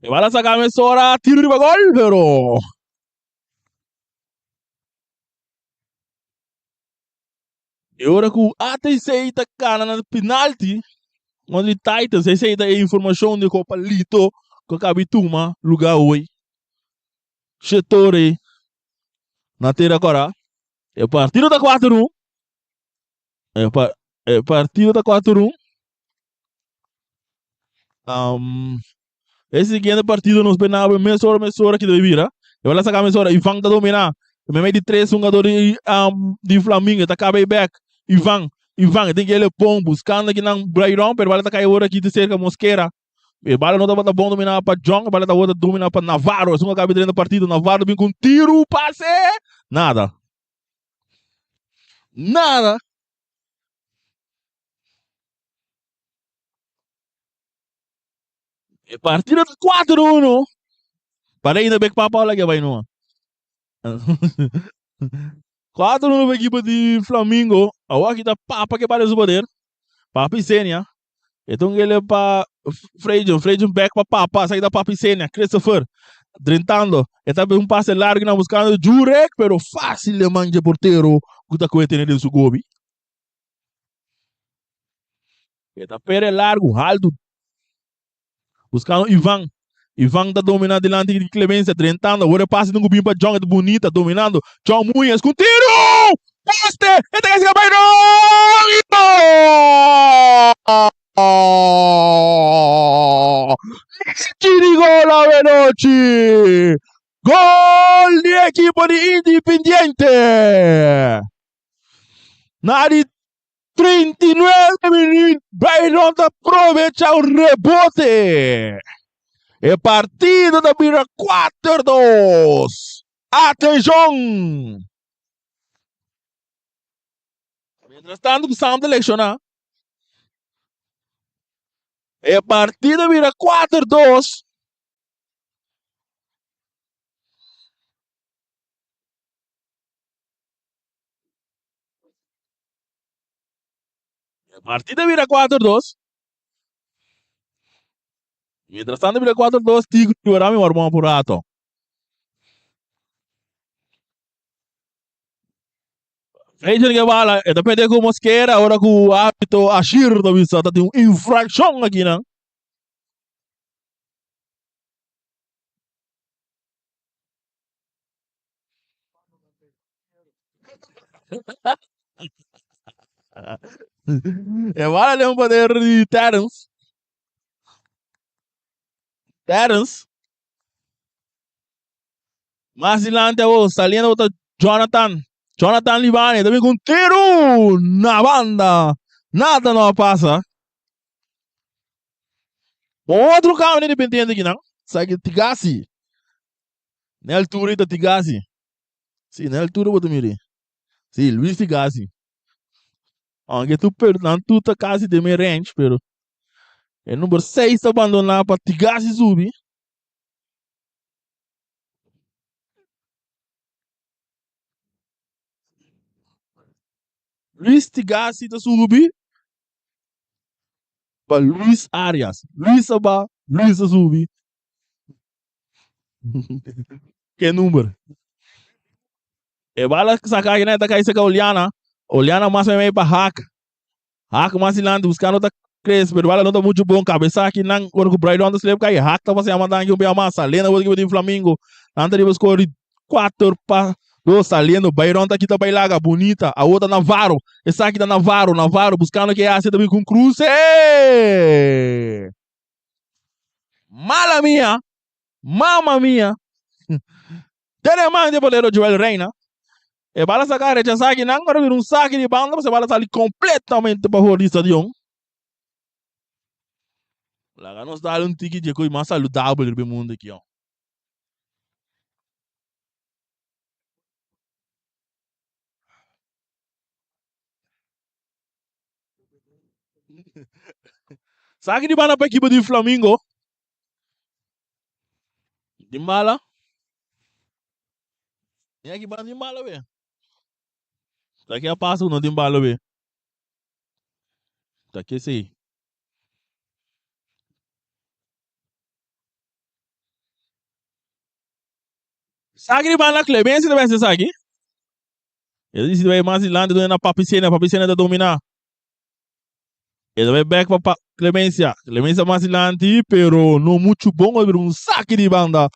E vai lá sacar a emissora, tiro de gol, pero e ora com ATC tá cara na penalti, onde Titans aceita a informação de Copa Lito, que Cabituma, lugar hoje. Chetore, na terra agora. É partido da 4-1. É partido da 4-1. Esse seguinte partido nos penava mesora que deve virar. Eu vou sacar mesora, Ivan tá dominar. Eu me de 3 jogadores de Flamengo, tá cabe back. Ivan, tem que ele pão buscando aqui na Brairon, pero vai tá cair hora aqui de cerca Mosquera. E bala não tá bom dominar para John, bala tá outra dominar para Navarro. Assim acaba dentro do partido, Navarro vem com tiro, passe, nada. E partida 4-1. Para ainda bem que papo lá que vai não. 4-1 equipe de Flamengo. A aqui tá papa que parece o poder. Papa e Sênia. Então ele é para Freiden back para papa, sair da papa e Sênia, Christopher. Drentando. E também um passe largo na buscando Jurek, pero fácil de manjar porteiro. Kuta ko tem nele Sugobi. E tá pere largo, Aldo. Buscando Ivan tá dominando delante de Clemência, Drentando. Agora passe de um gubinho para John, é bonita, dominando. John Munhas com tiro! Poste! E tem que se acabar Tiri gol a veloci! Gol di equipo di Independiente! Na di 39 minutos, Bayron aprovecha o rebote! E partido da vira 4-2! Atenção! Mientras tanto, precisamos de selecionar. E partida vira 4-2. E partida vira 4-2. Mientras tanto, mira 4-2, Tigre, ahora mi hermano por rato. Veja que bala, depende como Mosquera, agora com o hábito Ashir da vista, tá tem uma infração aqui, não? É bala de um poder de Terence. Terence. Mais adiante, saliendo outra Jonathan. Jonathan Libani, também com tiro na banda. Nada não passa. Outro carro independente aqui, não? Sai Tigasi. Na altura da Tigasi. Sim, na altura vou te Sim, Luiz Tigasi. Aunque tu perdonas, tu tá quase de meio range, pero o número 6 tá abandonar para Tigasi subir. Luiz Tigasi tá subir para Luiz Arias. Luiz Abba, Luiz tá subir. Que número? E bala sacar né, tá caindo Oliana. Oliana mais ou menos para Hack. Hack mais adiante buscando outra cresce, pero bala não tá muito bom cabeça aqui não, quando o Brian Ronda se leva cair. Hack tá fazendo mandar aqui um bem massa. Lena vou que Flamengo. Anda de buscar 4 para dos saliendo, Bayron tá aqui também laga bonita, a outra Navarro, essa aqui da Navarro, buscando que é assim também com Cruz. Mala minha, mamma minha. Telemão de poder Joel Reina. E bala sacar essa saque, não agora vir um saque de banda, você bala sair completamente para o estadião. Lá nós dá um ticket de coisa mais saudável do mundo aqui, ó. Saque de banda para a equipe do Flamengo. De mala. E aqui banda de mala, velho. Daqui a passo não de mala, velho. Daqui sim. Saque de banda Clemência deve ser saque. Ele disse que vai mais adiante do na Papicena da dominar. Ele vai back para Clemência. Clemência mais adiante, pero não muito bom, vai vir um saque de banda.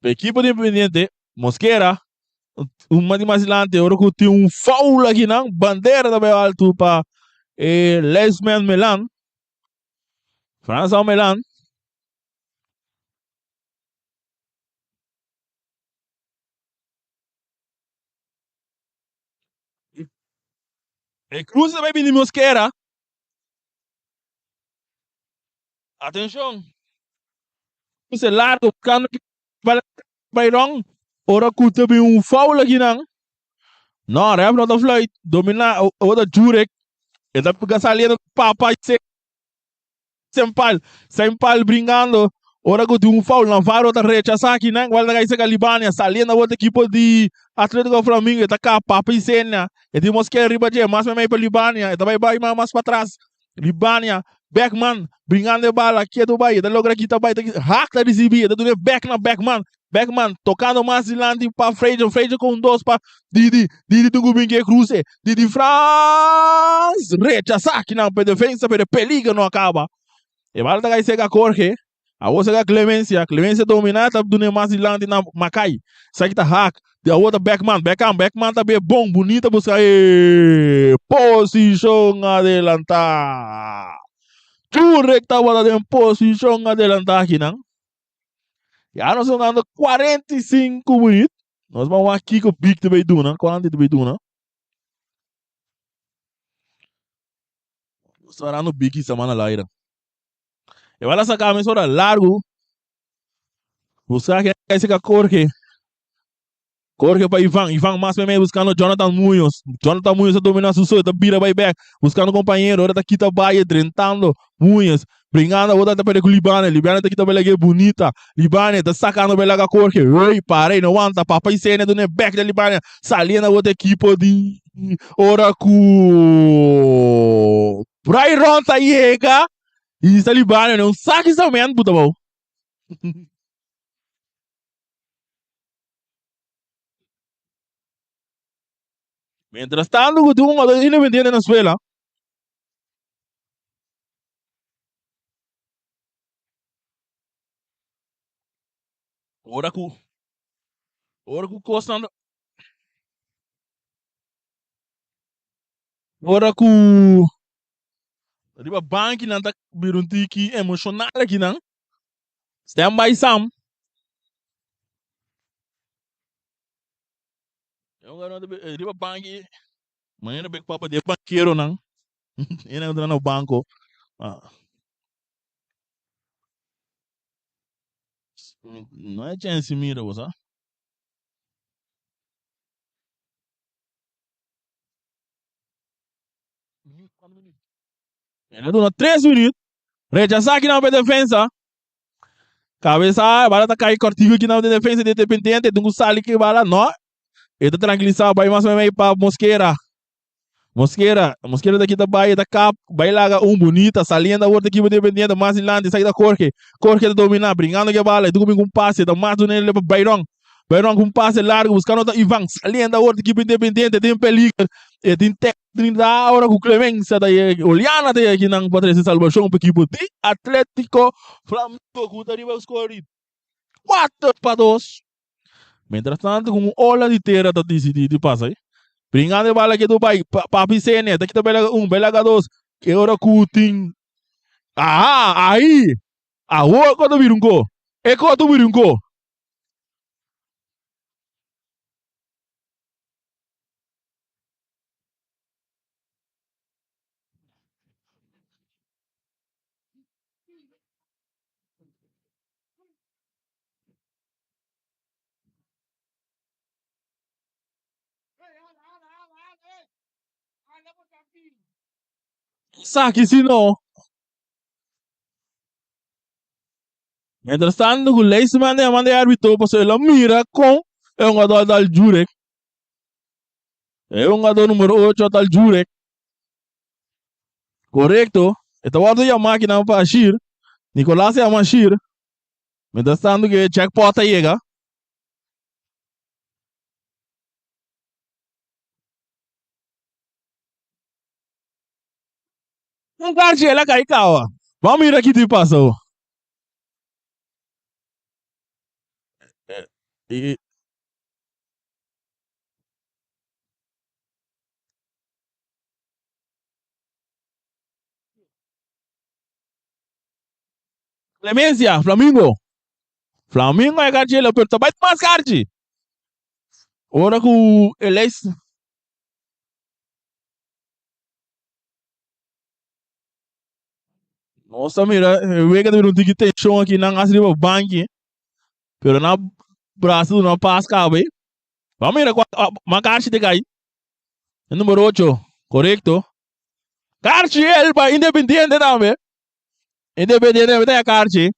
Equipe de Independiente, Mosquera, uma de mais adiante, agora que tem um foul aqui, não? Bandeira também alto para Lesman Melan. França Melan. E Cruz também vem de Mosquera. Atenção. Cruz é largo, cano que vai wrong. Ora que teve um foul aqui, não? Não, ref não tá flight. Domina, outra Jurek. Ele tá saliendo papai Sempal brincando. Ora que tem um foul na vara, outra rechaça aqui, né? Igual da Gaisa Libânia, saliendo a outra equipe de Atlético Flamengo. Ele tá cá, papai Sena. Ele tem Mosquera riba de mais para Libânia. Ele vai mais para trás. Libânia. Beckman, brincando de bala, aqui é do Bahia, da logra aqui também, hack da recibir, da do back na Beckman, tocando mais adiante para Freire com 2 para Didi do Gubingue Cruze, Didi France, rechaça aqui na defesa, pero peliga não acaba. E bala da Gaisega Corre, a outra Clemência dominada, do mais adiante na Macai, sai que tá hack, a outra Beckman também é bom, bonita, busca posição adelantar. Jurek estava em posição adelantada aqui, não? Já nós estamos 45 minutos. Nós vamos aqui com o Big de Beiduna, 40 de Beiduna. Estou no Big semana lá. Eu vou lá sacar a minha largo. Buscar que esse Corre para Ivan mais bem buscando Jonathan Munhoz domina o seu, vira vai back, buscando companheiro, agora tá aqui tá baia, drentando Munhoz, brincando, agora tá para Libânia tá aqui tá bem bonita, Libânia tá sacando bem lá Corre, ei, parei, não anda, papai cena do back da Libânia, saliendo a outra equipe de Oracu, Brian Ronda chega, E está libano, não saque essa mente, puta bom. Mientras tanto, tu um adulto independiente na escola. Ora ku costando, ora ku riba banki nanta birunti ki emocional aqui não. Stand by Sam. Eu garoto riba banki, manhã bek papa de banqueiro não. Ina entra no banco. Ah, não é chance mira, você. Ele dona 3 minutos. Rechaçar aqui na defesa. Cabeça, bala tá cair cortigo aqui na defesa de dependente, dungo sali que bala, não. Ele tá tranquilizado, vai mais ou menos para Mosqueira. Mosqueira daqui da Bahia, da Cap, vai lá bonita, saliendo a outra equipe dependente, mais ilante, sai da Corque. Corque de dominar, brincando que bala, tu comigo passe, da mais do nele para Bayrão. Bayrão com passe largo, buscando o Ivan, saliendo a outra equipe independente, tem película, tem técnica da hora com Clemência, daí, olhando até aqui na Patrícia Salvação, para equipe de Atlético Flamengo, que tá riba score 4-2. Mientras tanto, com ola de terra, tá decidido, passa aí. Brincando de bala que tu vai, papi sene, daqui tá bela dois, que hora cutin. Ah, aí, a rua quando vira gol. É quando vira gol. Saque se não. Mientras tanto, o Leis manda árbitro, porque ele mira com, é um jogador da Jurek. É um jogador número 8 da Jurek. Correto. Então, guarda a máquina para Ashir. Nicolás é a Ashir. Mientras tanto, que checkpoint chega. Um cara de ela cai caua. Vamos ir aqui de passou. E Clemência, Flamengo. Flamengo é cara de ela, apertou. Vai mais card. Ora que o Eles. Nossa, mira, vega de um tique tension aqui na asri ba banki. Pero na braço não passa cabe. Vamos mira, uma caixa de cai. Número 8. Correto. Caixa ele para independente também. Independente é a caixa.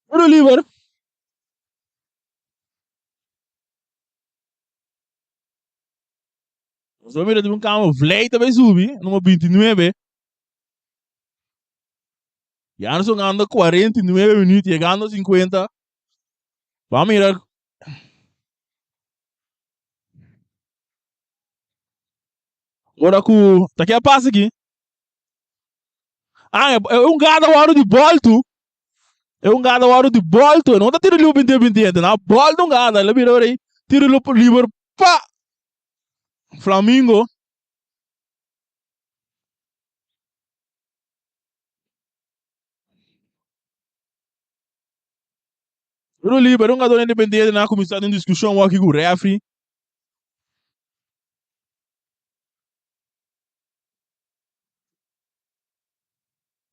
Pro Liver. Só mira de um carro Vlei também subir. Número 29. Já não são 49 minutos, chegando a 50. Vamos mirar. Ora que tá aqui a passa aqui. Ah, é um gado hora de volta. É um gado hora de volta. Não tá tirando o 20 não. Volta um gado. Ele virou aí. Tira o livre. Pá! Flamengo. O livre. É um gado independente na comissão de discussão aqui com o refri.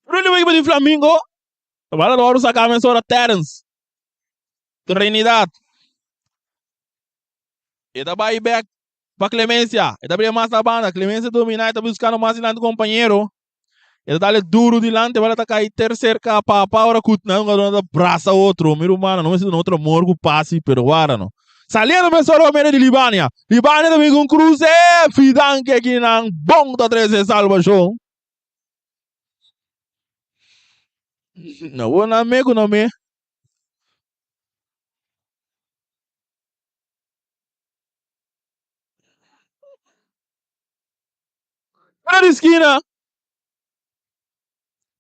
O livre de Flamengo. Agora hora sacar a mensura Terence. Trinidad. Ele vai back para Clemência. Ele vai mais na banda. Clemência dominar. Ele tá buscando mais de companheiro. Ele dá duro delante, vai atacar aí terceiro capa, para cutna, não braça outro, miro mano, não é outro morgo passe, pero guarda não. Saliendo me solo mene de Libânia. Libânia também com cruze, fidanque aqui na bom da 13 salvação. Não vou na me, não me. Na esquina,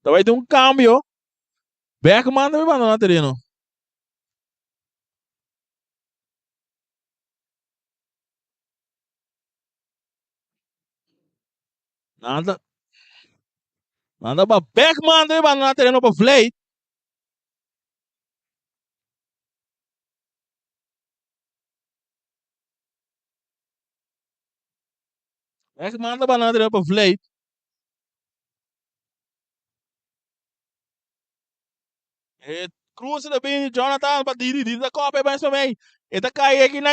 vai ter cambio. Beckman também vai no terreno. Nada, nada para Beckman também vai no terreno para Flay. Beckman também vai no terreno para Flay. Cruz também, Jonathan, para dirigir a Copa, mas também. Eta cai aqui na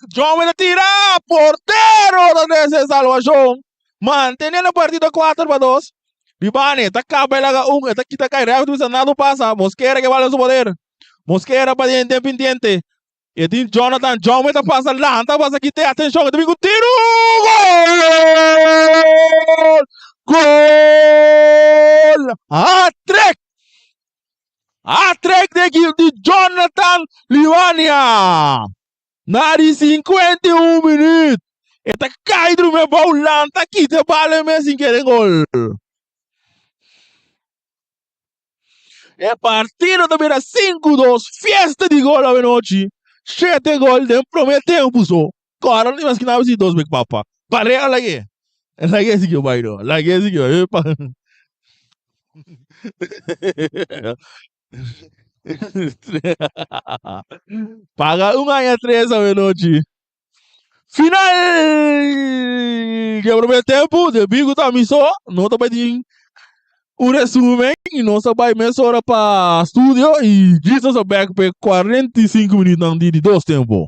John vai tirar, porteiro da 13 salvação. Mantendo a partida 4-2. Libane, tá acaba lá tá kita cai rápido, nada passa. Mosquera que vale o poder. Mosquera para Independiente. E tem Jonathan, John vai passa lá, tá passa aqui, tem atenção, tem um tiro! Gol! Gol! Hat-trick! Hat-trick de Jonathan Liwania! Nari 51 minutos! Eta caído me baulanta aqui, te vale mesmo sem querer gol. É partido da beira 5-2, festa de gol a noite. 7 gol de primeiro tempo só. Agora não imaginava se dois bem papa. Parei lá que. Lá que é que eu vai não. Lá que é que eu. Paga 1-3 a noite. Final! Que é o primeiro tempo, de bico tá me só, não tá pedindo um resumo e não vai mais hora para estúdio e diz nossa back para 45 minutos de dois tempos.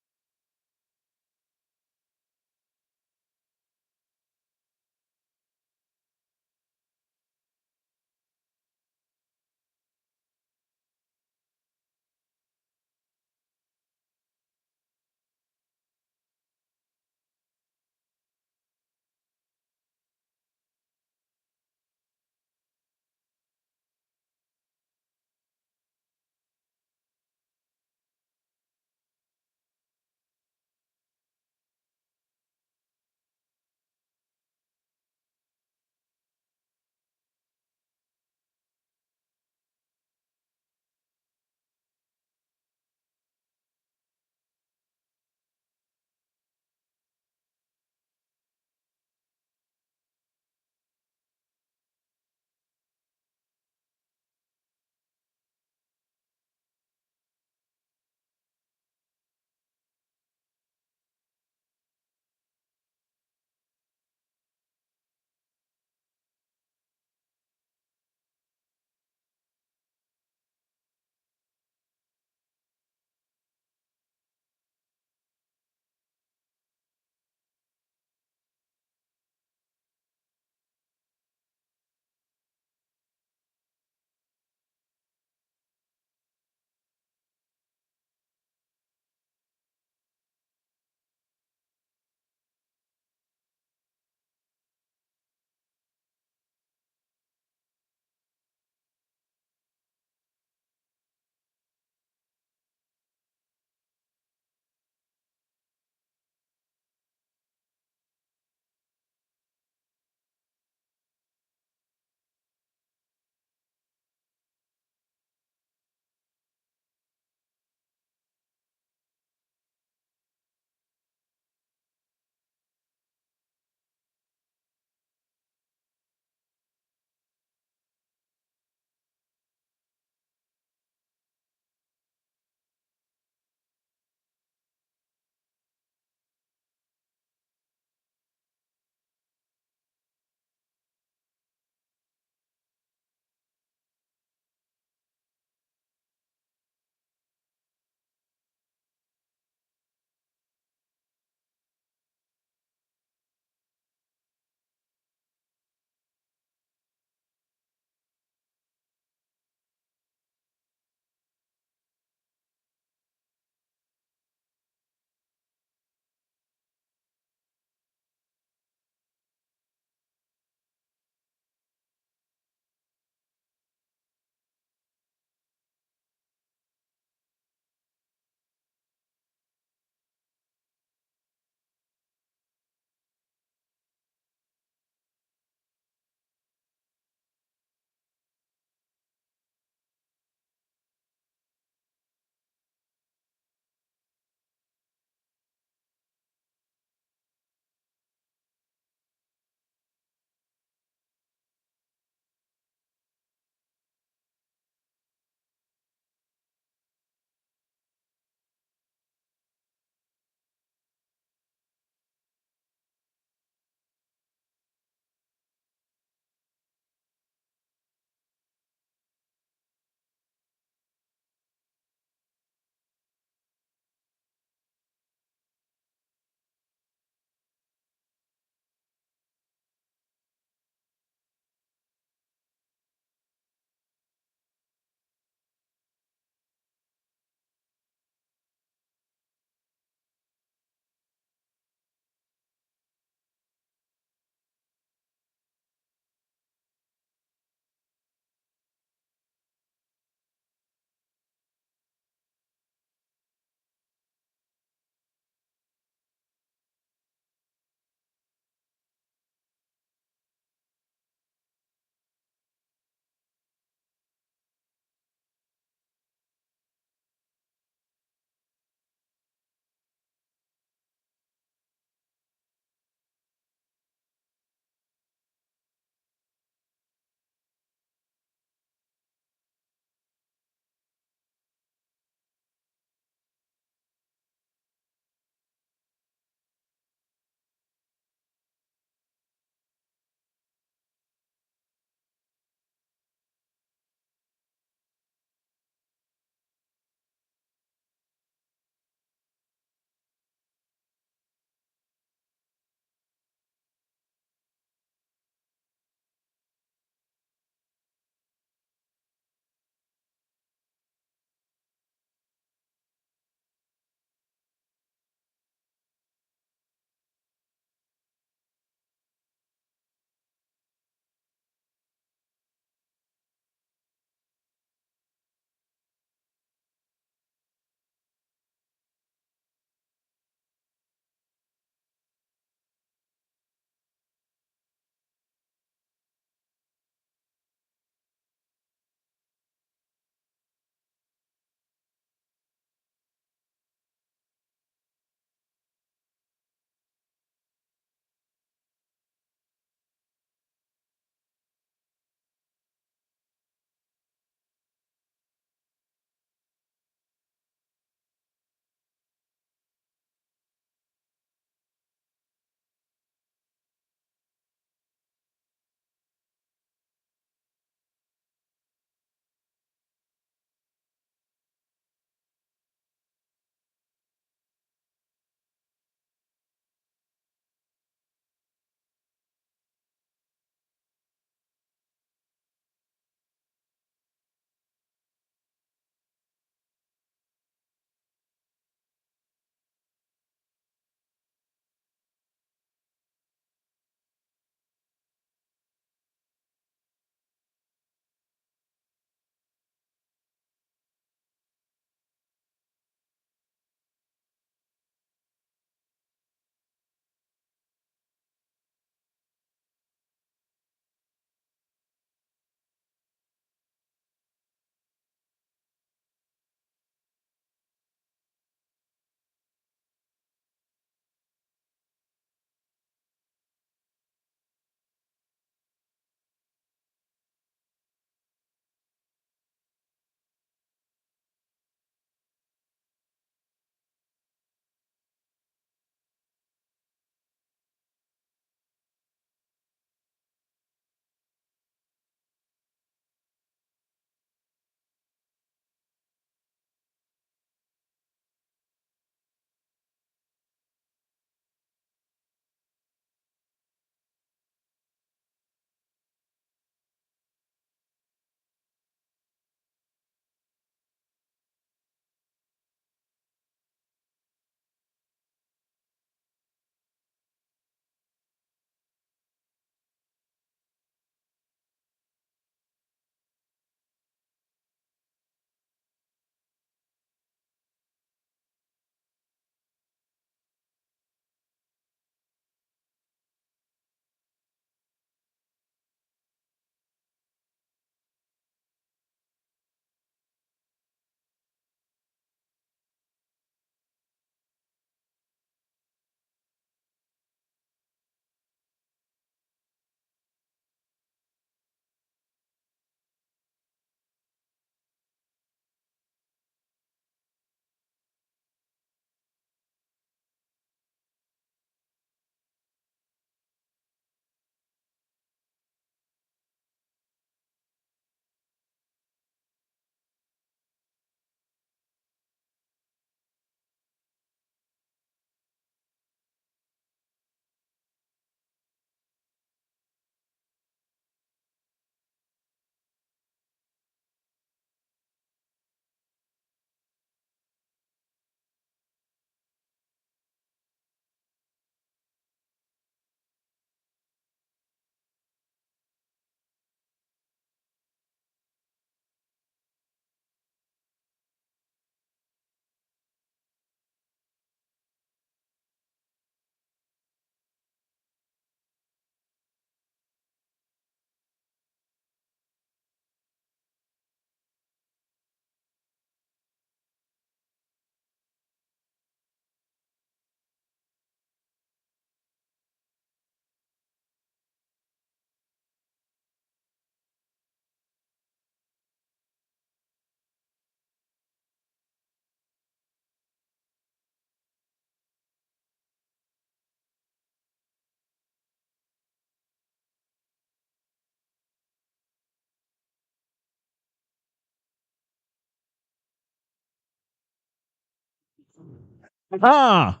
Ah!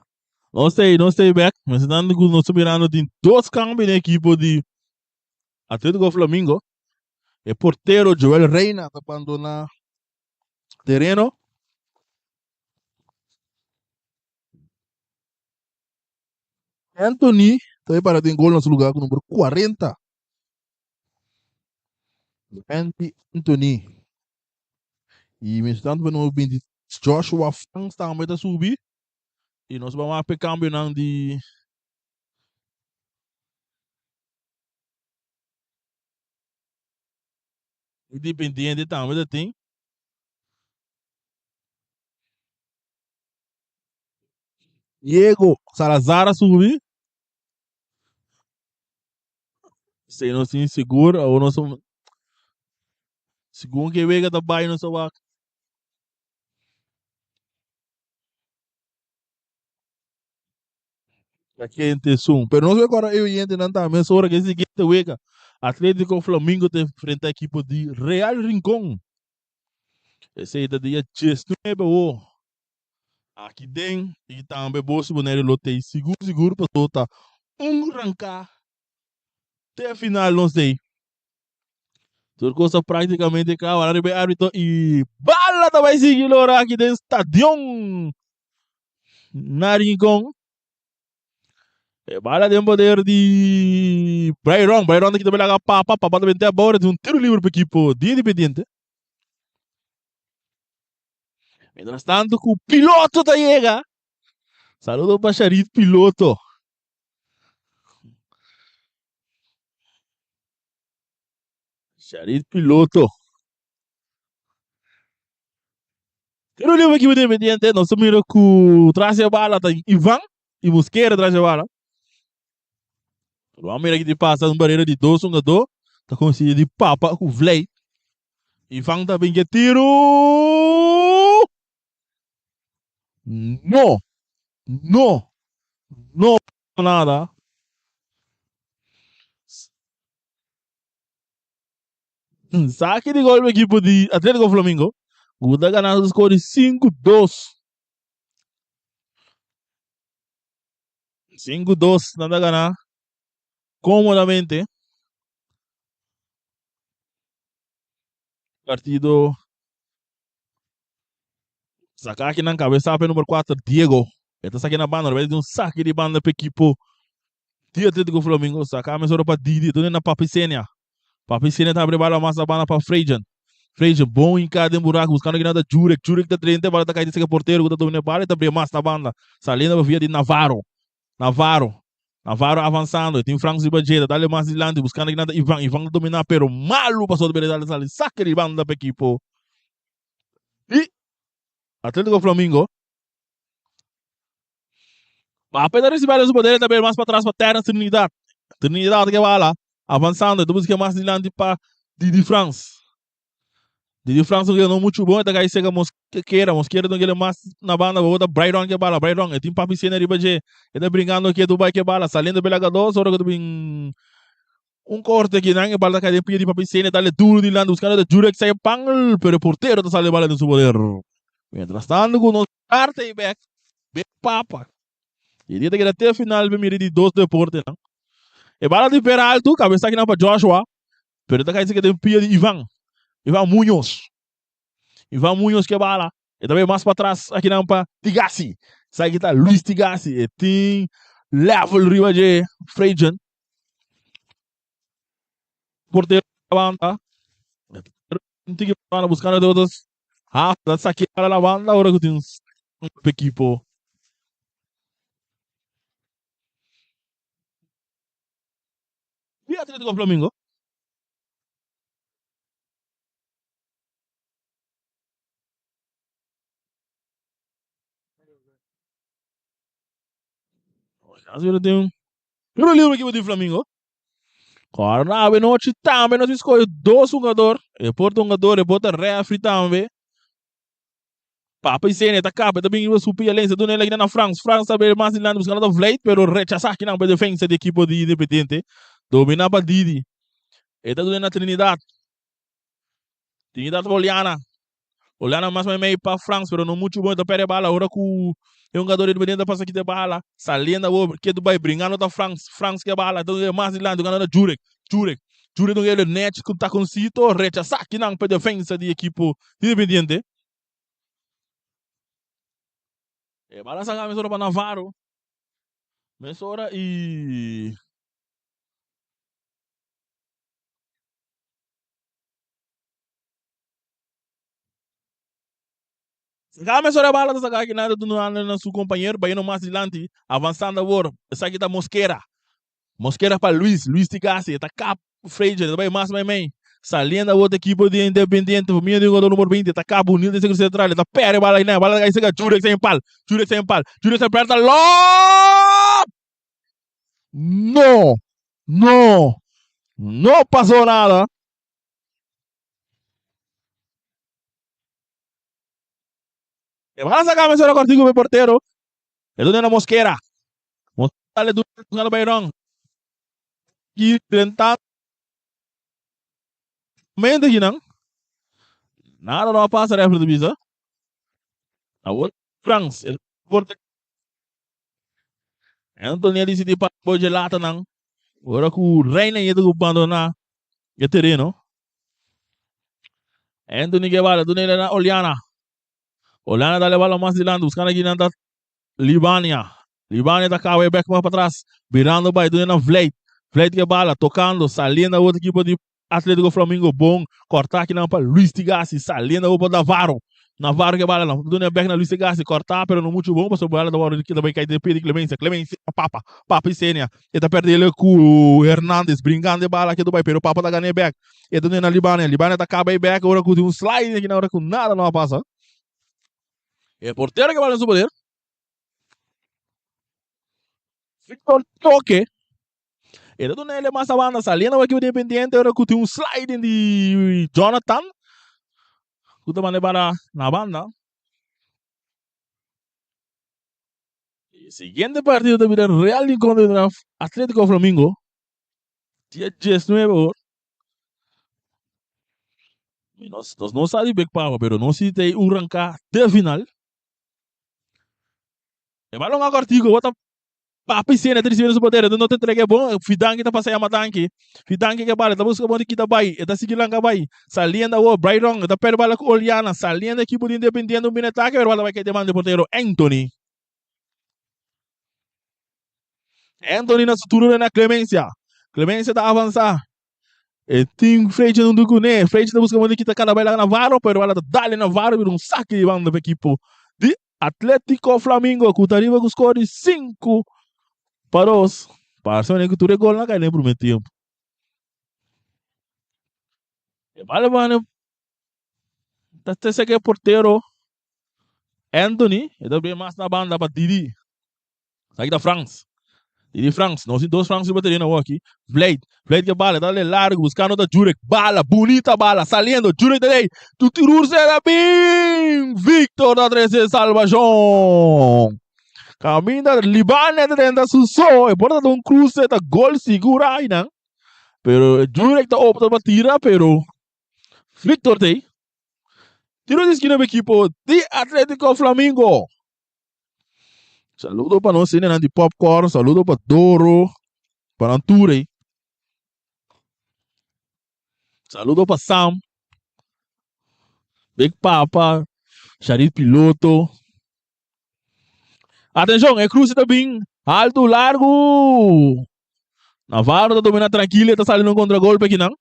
Não sei back, mas estando com o Soberano tem dois cambios na equipe de Atlético Flamengo. O porteiro Joel Reina está abandonando o terreno. Anthony está para ter gol no seu lugar com o número 40. Anthony. E mesmo tanto para o número 20, Joshua Franks também está subir. E nós vamos para o câmbio de Independiente também tem. Diego Salazar subir. Se não se inseguro, ou não sou. Segundo que vega da Bahia, não sou. Aqui é intenção. Pero não sei agora eu e não tá. Mas hora que esse seguinte vega. Atlético Flamengo tem frente à equipe de Real Rincón. Esse aí da dia 19. Aqui dentro. E também bolso boneiro lotei. Seguro para toda. Rancar. Até a final, não sei. Tudo coisa praticamente cá. Árbitro e bala também seguir lá aqui dentro do estádio. Na Rincón. Bala tem poder de Byron daqui também lá papa também tem a bola de tiro livre para equipe de Independiente. Mientras tanto, que o piloto tá chega. Saludo para Charit Piloto. Charit Piloto. Tiro livre aqui de Independiente. Nós estamos com traz a bala, tá Ivan e Mosquera traz a bala. Vamos ver aqui de passa uma barreira de 2-1-2. Tá conseguindo de papa com o Vlay. Ivan também que tiro. Não. Não. Não. Nada. Saque de gol para a equipe de Atlético Flamengo. O da ganhando o score de 5-2. 5-2. Nada a ganhar. Comodamente. Partido. Sacar aqui na cabeça para o número 4, Diego. Ele está aqui na banda. Ele tem um saque de banda para a equipe de Atlético Flamengo. Sacar mais hora para Didi. Estou na Papicênia. Papicênia está abrindo a massa banda para Freijan. Freijan, bom em cada buraco. Buscando aqui nada Jurek. Jurek está treinando. A bola está caindo. Esse porteiro. Está dominando a bola. Está abrindo a massa da banda. Salindo para via de Navarro. Navarro avançando, tem o Franco Zibajeda, dá-lhe mais adiante, buscando aqui nada, Ivan dominar, pero malo passou de beleza, dá-lhe saque de banda para a equipe. E Atlético Flamengo, apesar de receber os poderes, também mais para trás para terra, Trinidad que vai lá, avançando, depois que mais adiante para Didi France. Didi France que não muito bom, tá aí chega Mosquera não quer mais na banda, outra Byron que bala, Byron, tem papi cena riba je, ele brincando que Dubai que bala, saliendo pela gados, hora que tu bem corte aqui, né, que bala que de papi cena, dá-lhe duro de lado, os caras da Jurek sai pangal, pero porteiro tá sale bala do seu poder. Mientras tanto, com o carta e back, papa. E dia que até a final, bem miri de 2 deportes, não? E bala de Peralto, cabeça aqui não para Joshua, pero tá caindo que tem pia de Ivan Muñoz. Ivan Muñoz que bala. E também mais para trás, aqui não para Tigassi. Sai que tá Luiz Tigassi. E tem level riba de Freijan. Porteiro banda. Tem que buscar todos. Dá saque para a banda. Agora que tem um equipo. E Atlético Flamengo? Caso tem um. Eu lembro aqui do Flamengo. Agora, a noite também nós escolhemos 2 jogadores. E porta um jogador, e porta refri também. Papa e cena, tá cá, também eu subi a lente do Nela aqui na França. França sabe mais de lá buscando o Vlade, pero rechazar aqui na defesa da equipe de Independente. Dominar para Didi. E tá doendo na Trinidad. Trinidad Boliana. Olhando mais meio para França, pero não muito bom, da pere bala, ora que é um jogador de dentro passa aqui de bala, saliendo o que do vai bringando da France, France que bala, então é mais lá do ganhando Jurek, Jurek, Jurek do ele net que tá com Cito, recha saque não para defesa de equipo independente. É bala essa camisa para Navarro. Mesora e Kama sora bala ta saka kinada do na su companheiro, vai no mais adiante, avançando agora. Essa aqui tá Mosquera. Mosquera para Luiz Tigassi, tá cap Freire, vai mais bem. Saliendo a outra equipe de Independiente, o meu jogador número 20, tá cabo bonito de segurança central, tá pere bala aí, né? Bala aí chega Jurek sem pal. Jurek sem pal. Jurek sem pal, tá lob! No! No! Não passou nada. E bala sacar mais agora contigo, meu porteiro. É do Nena Mosquera. Mosquera do Nena Bayrão. E tentar mente aqui não. Nada não passa a refle de visa. A outra France, ele porta. Anthony ali se de para boje lata não. Agora que o Reina ia do abandonar o terreno. Anthony que bala, do nele na Oliana. Oliana dá levar a mais de lado, buscando aqui na Libânia. Libânia tá cá, back para trás. Virando vai do na Vlade. Vlade que bala, tocando, saliendo a outra equipe de Atlético Flamengo bom. Cortar aqui não para Luiz Tigassi, saliendo a outra Navarro. Navarro que bala não. Do back na Luiz Tigassi, cortar, pero não muito bom. Passou bala da hora que também cai de pé de Clemência. Clemência, Papa e Sênia. E tá perdendo ele com o Hernandes, brincando de bala aqui do bairro. Pero o Papa tá ganhando back. E do na Libânia. Libânia tá cá, back. Agora com um slide aqui na hora com nada não passa. É porteiro que bala no seu poder. Victor Toque. Ele do nele mais a banda saliendo aqui o Independiente, agora que tem um sliding de Jonathan. Que também leva na banda. E seguinte partido da vida Real contra o Atlético Flamengo. Dia 19. Nós não sabemos bem para, mas não se tem um rancar de final. E vai longa artigo, bota papo e cena, 3 minutos poder, não te entregue bom, Fidanki tá passando a matanque. Fidanki que bala, tá buscando bom que tá bai, tá seguindo lá bai. Saliendo o Brighton, tá perto bala com Oliana, saliendo aqui por Independiente um minuto ataque, bala vai que demanda porteiro Anthony. Anthony na sutura na Clemência. Clemência tá avançar. E tem frente no Ducuné, frente tá buscando que tá cada baila Navarro, pero ela tá dali Navarro, vira um saque de banda para equipe de Atlético Flamengo, que tá arriba com o score de 5 para os. Parece que tu gol na cai nem por meio tempo. E vale, mano. Tá esse aqui é porteiro Anthony, e também mais na banda para Didi. Sai da France. Didi France, não sei 2 France bateria na aqui. Vlade que bala, dá largo, buscando da Jurek, bala, bonita bala, saliendo, Jurek daí, tu tirur será bem, Victor da 13 salvação. Caminha Libânia dentro da Sussou, e porta de cruce, da gol segura aí, não? Pero Jurek tá optando para tirar, pero Victor daí. Tiro de esquina do equipo de Atlético Flamengo. Saludo para nós, né, de Popcorn, saludo para Doro, para Anture. Saludo para Sam, Big Papa, Sharif Piloto. Atenção, é cruze também. Alto, largo. Navarro tá dominando tranquilo, tá saindo um contra-golpe aqui, não?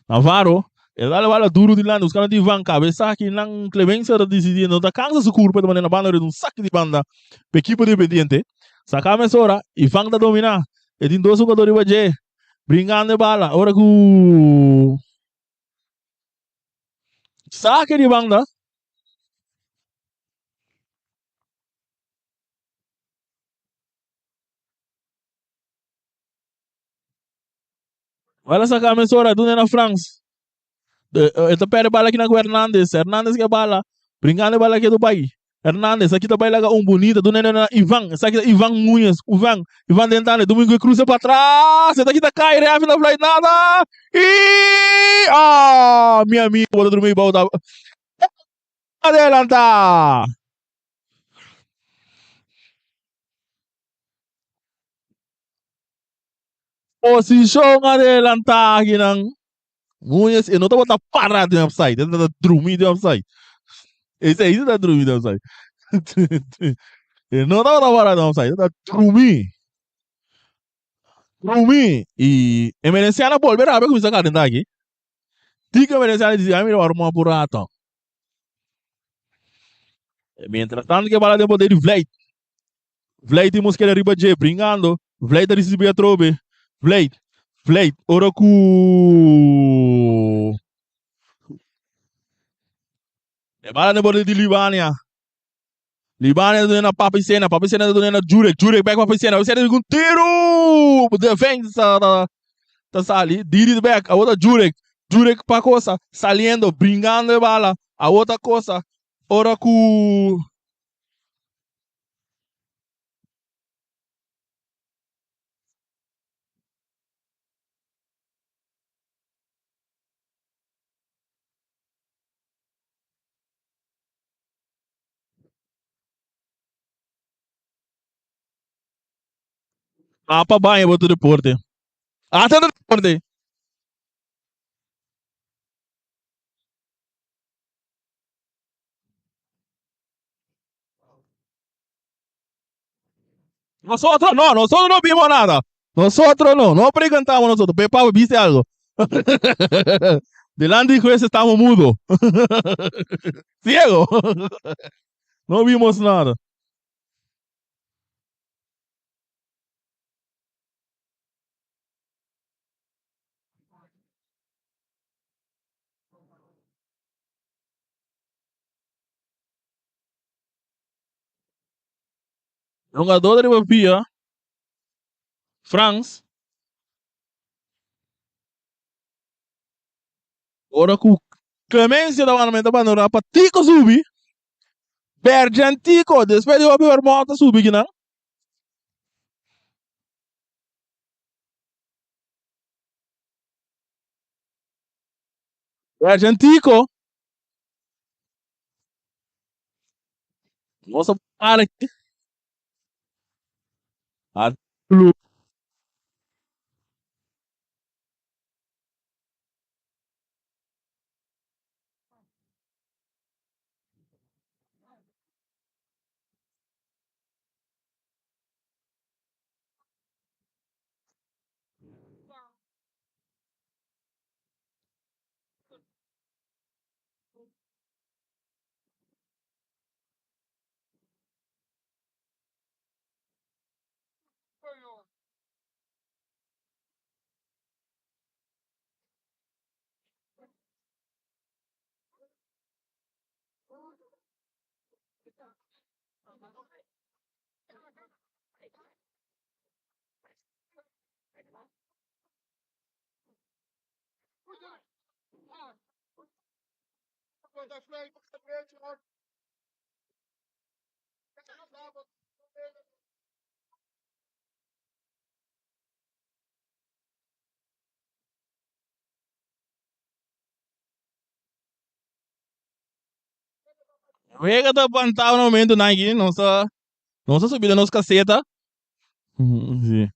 Navarro, ele dá a duro de lá, os caras de van, cabeça aqui, não, Clemência tá decidindo, tá cansa su curva de maneira banda, de um saque de banda, para equipe Independiente. Sacame essa hora, e Van tá dominar. E tem 2 jogadores de brincando de bala, agora com saque de banda. Olha essa camisa hora, do na France. Ele perde bala aqui na Hernandes. Hernandes que bala. Brincando bala aqui do Bahia. Hernandes, aqui tá baila bonita. Do na Ivan. Essa aqui tá Ivan Munhas. Ivan Dentane. Domingo cruza para trás. Essa aqui tá cai. Reafi não fly nada. E. Minha amiga. Bota dormir. adelanta. Posição adelanta aqui não. Munhas, eu não estava parado de upside, eu estava dormindo de upside. Esse aí está dormindo de upside. Eu não estava parado de upside, eu estava dormindo. Dormindo. E emergenciana volver a ver como está caindo aqui. Diga emergenciana dizia, ai, meu arma apurado. Mientras tanto que bala de poder de Vlad. Vlad temos que arriba de brincando. Vlad recebia a trobe. Vlad. Vlad. Ora ku. E bala de poder de Libânia. Libânia do na Papicena do na Jurek. Jurek back Papicena. Você tem um tiro. Defense tá sali. Diri back. A outra Jurek. Jurek pa coisa. Saliendo. Brincando de bala. A outra coisa. Ora ku. Apa banho, botou deporte. Até do deporte. Nosotros no vimos nada. Nosotros no preguntamos nosotros. Pepa, ¿viste algo? Delante de juez estamos mudos. Ciego. No vimos nada. Jogador de Bafia, France, ora com Clemência da Manamenta Panorama, Tico subi, Bergentico, depois de ouvir morta subi, que não? Bergentico, nossa, para que. Vega da pantal no momento, Nike, nossa subida nos caceta. Sim.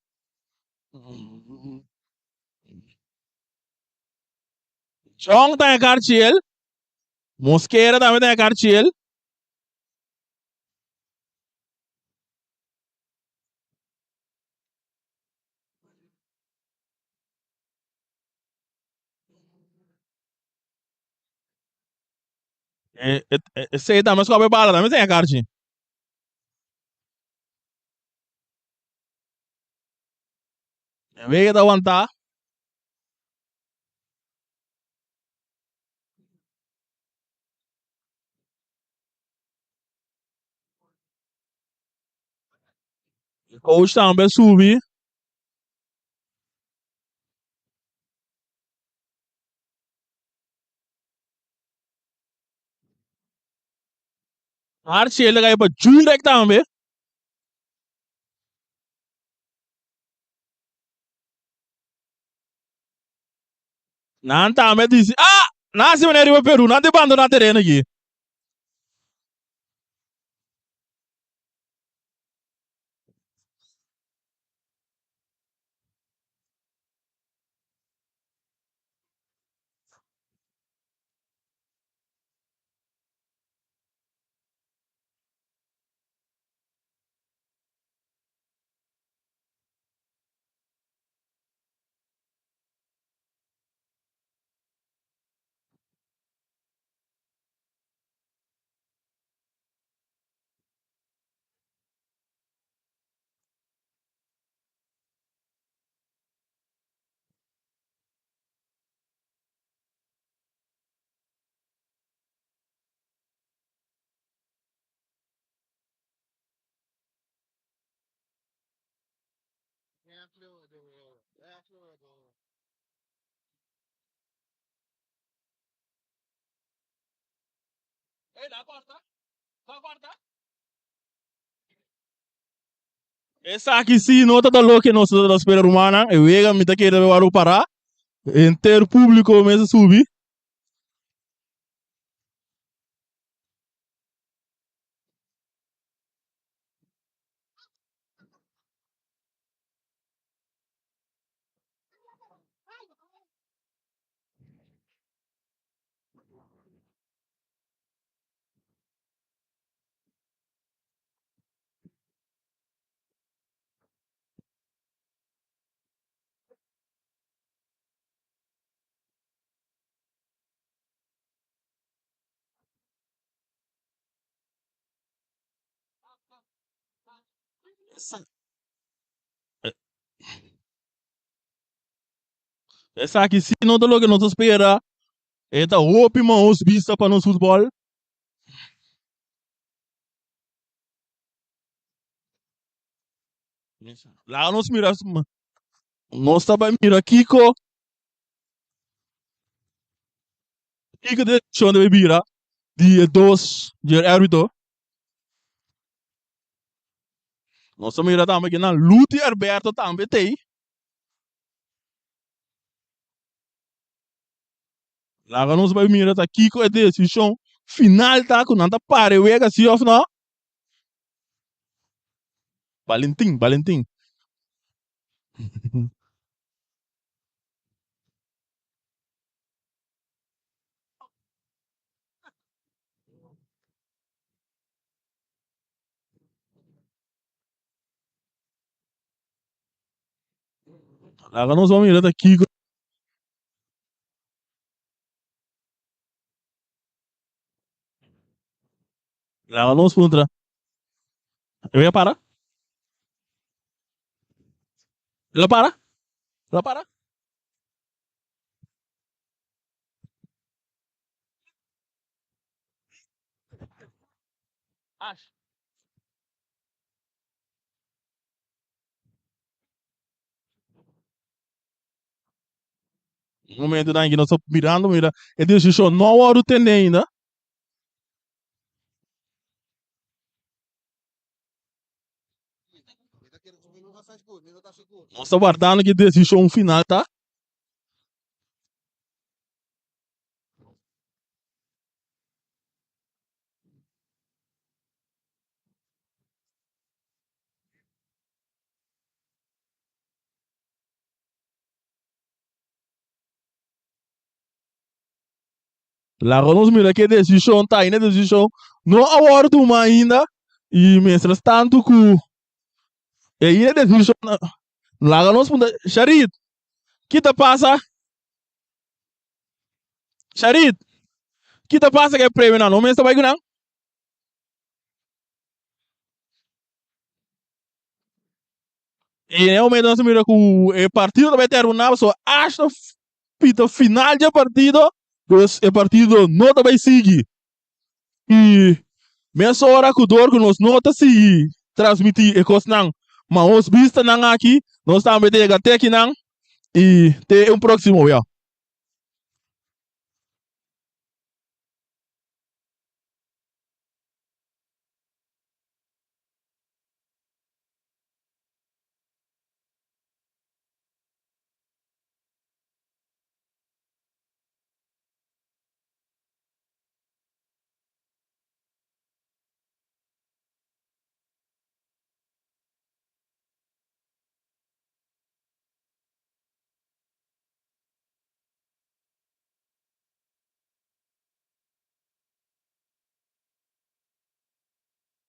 Chong tem a Cartier, Mosqueira também tem a Cartier. Esse aí também escolhe bala, também tem a Cartier. Vega da aguentar. Coach também subir. Cartier ele cai para Jurek também. Não também disse, ah, nasce maneiro para Peru, não te abandonar terreno aqui. Essa aqui sim, nota da louca nossa da espera romana. Eu vejo me tá querendo ver o parar. Inteiro público mesmo subir. Essa aqui sim, nota da louca nossa espera. Eta ópima os vista para nosso futebol. Lá nós mira, nós também mira Kiko. Kiko de chão de bebida. De dois, de árbitro. Nós mira também que na Lute Alberto também tem. Lá nós vai mira tá Kiko é decisão final tá com nada pare wega se off não. Valentim. Lá nós vamos mira tá Kiko. Lá nós vamos entrar. Eu ia parar. Ela para. Ela para. Acho. No momento da que nós estamos mirando, mira, é decisão não hora tem ainda. Nós estamos guardando que decisão final tá. Lá nós mira que decisão tá ainda decisão não hora do ainda e mientras tanto que e aí é decisão lá nós mira Sharid que te passa Sharid que te passa que é prêmio não mas vai ganhar e realmente nós mira que o partido vai terminar só acho pita final de partido pues o partido não vai seguir e nessa hora que o dor que nós não tá se transmitir e coisa não mas os vista não aqui nós estamos até aqui não e tem próximo, yeah.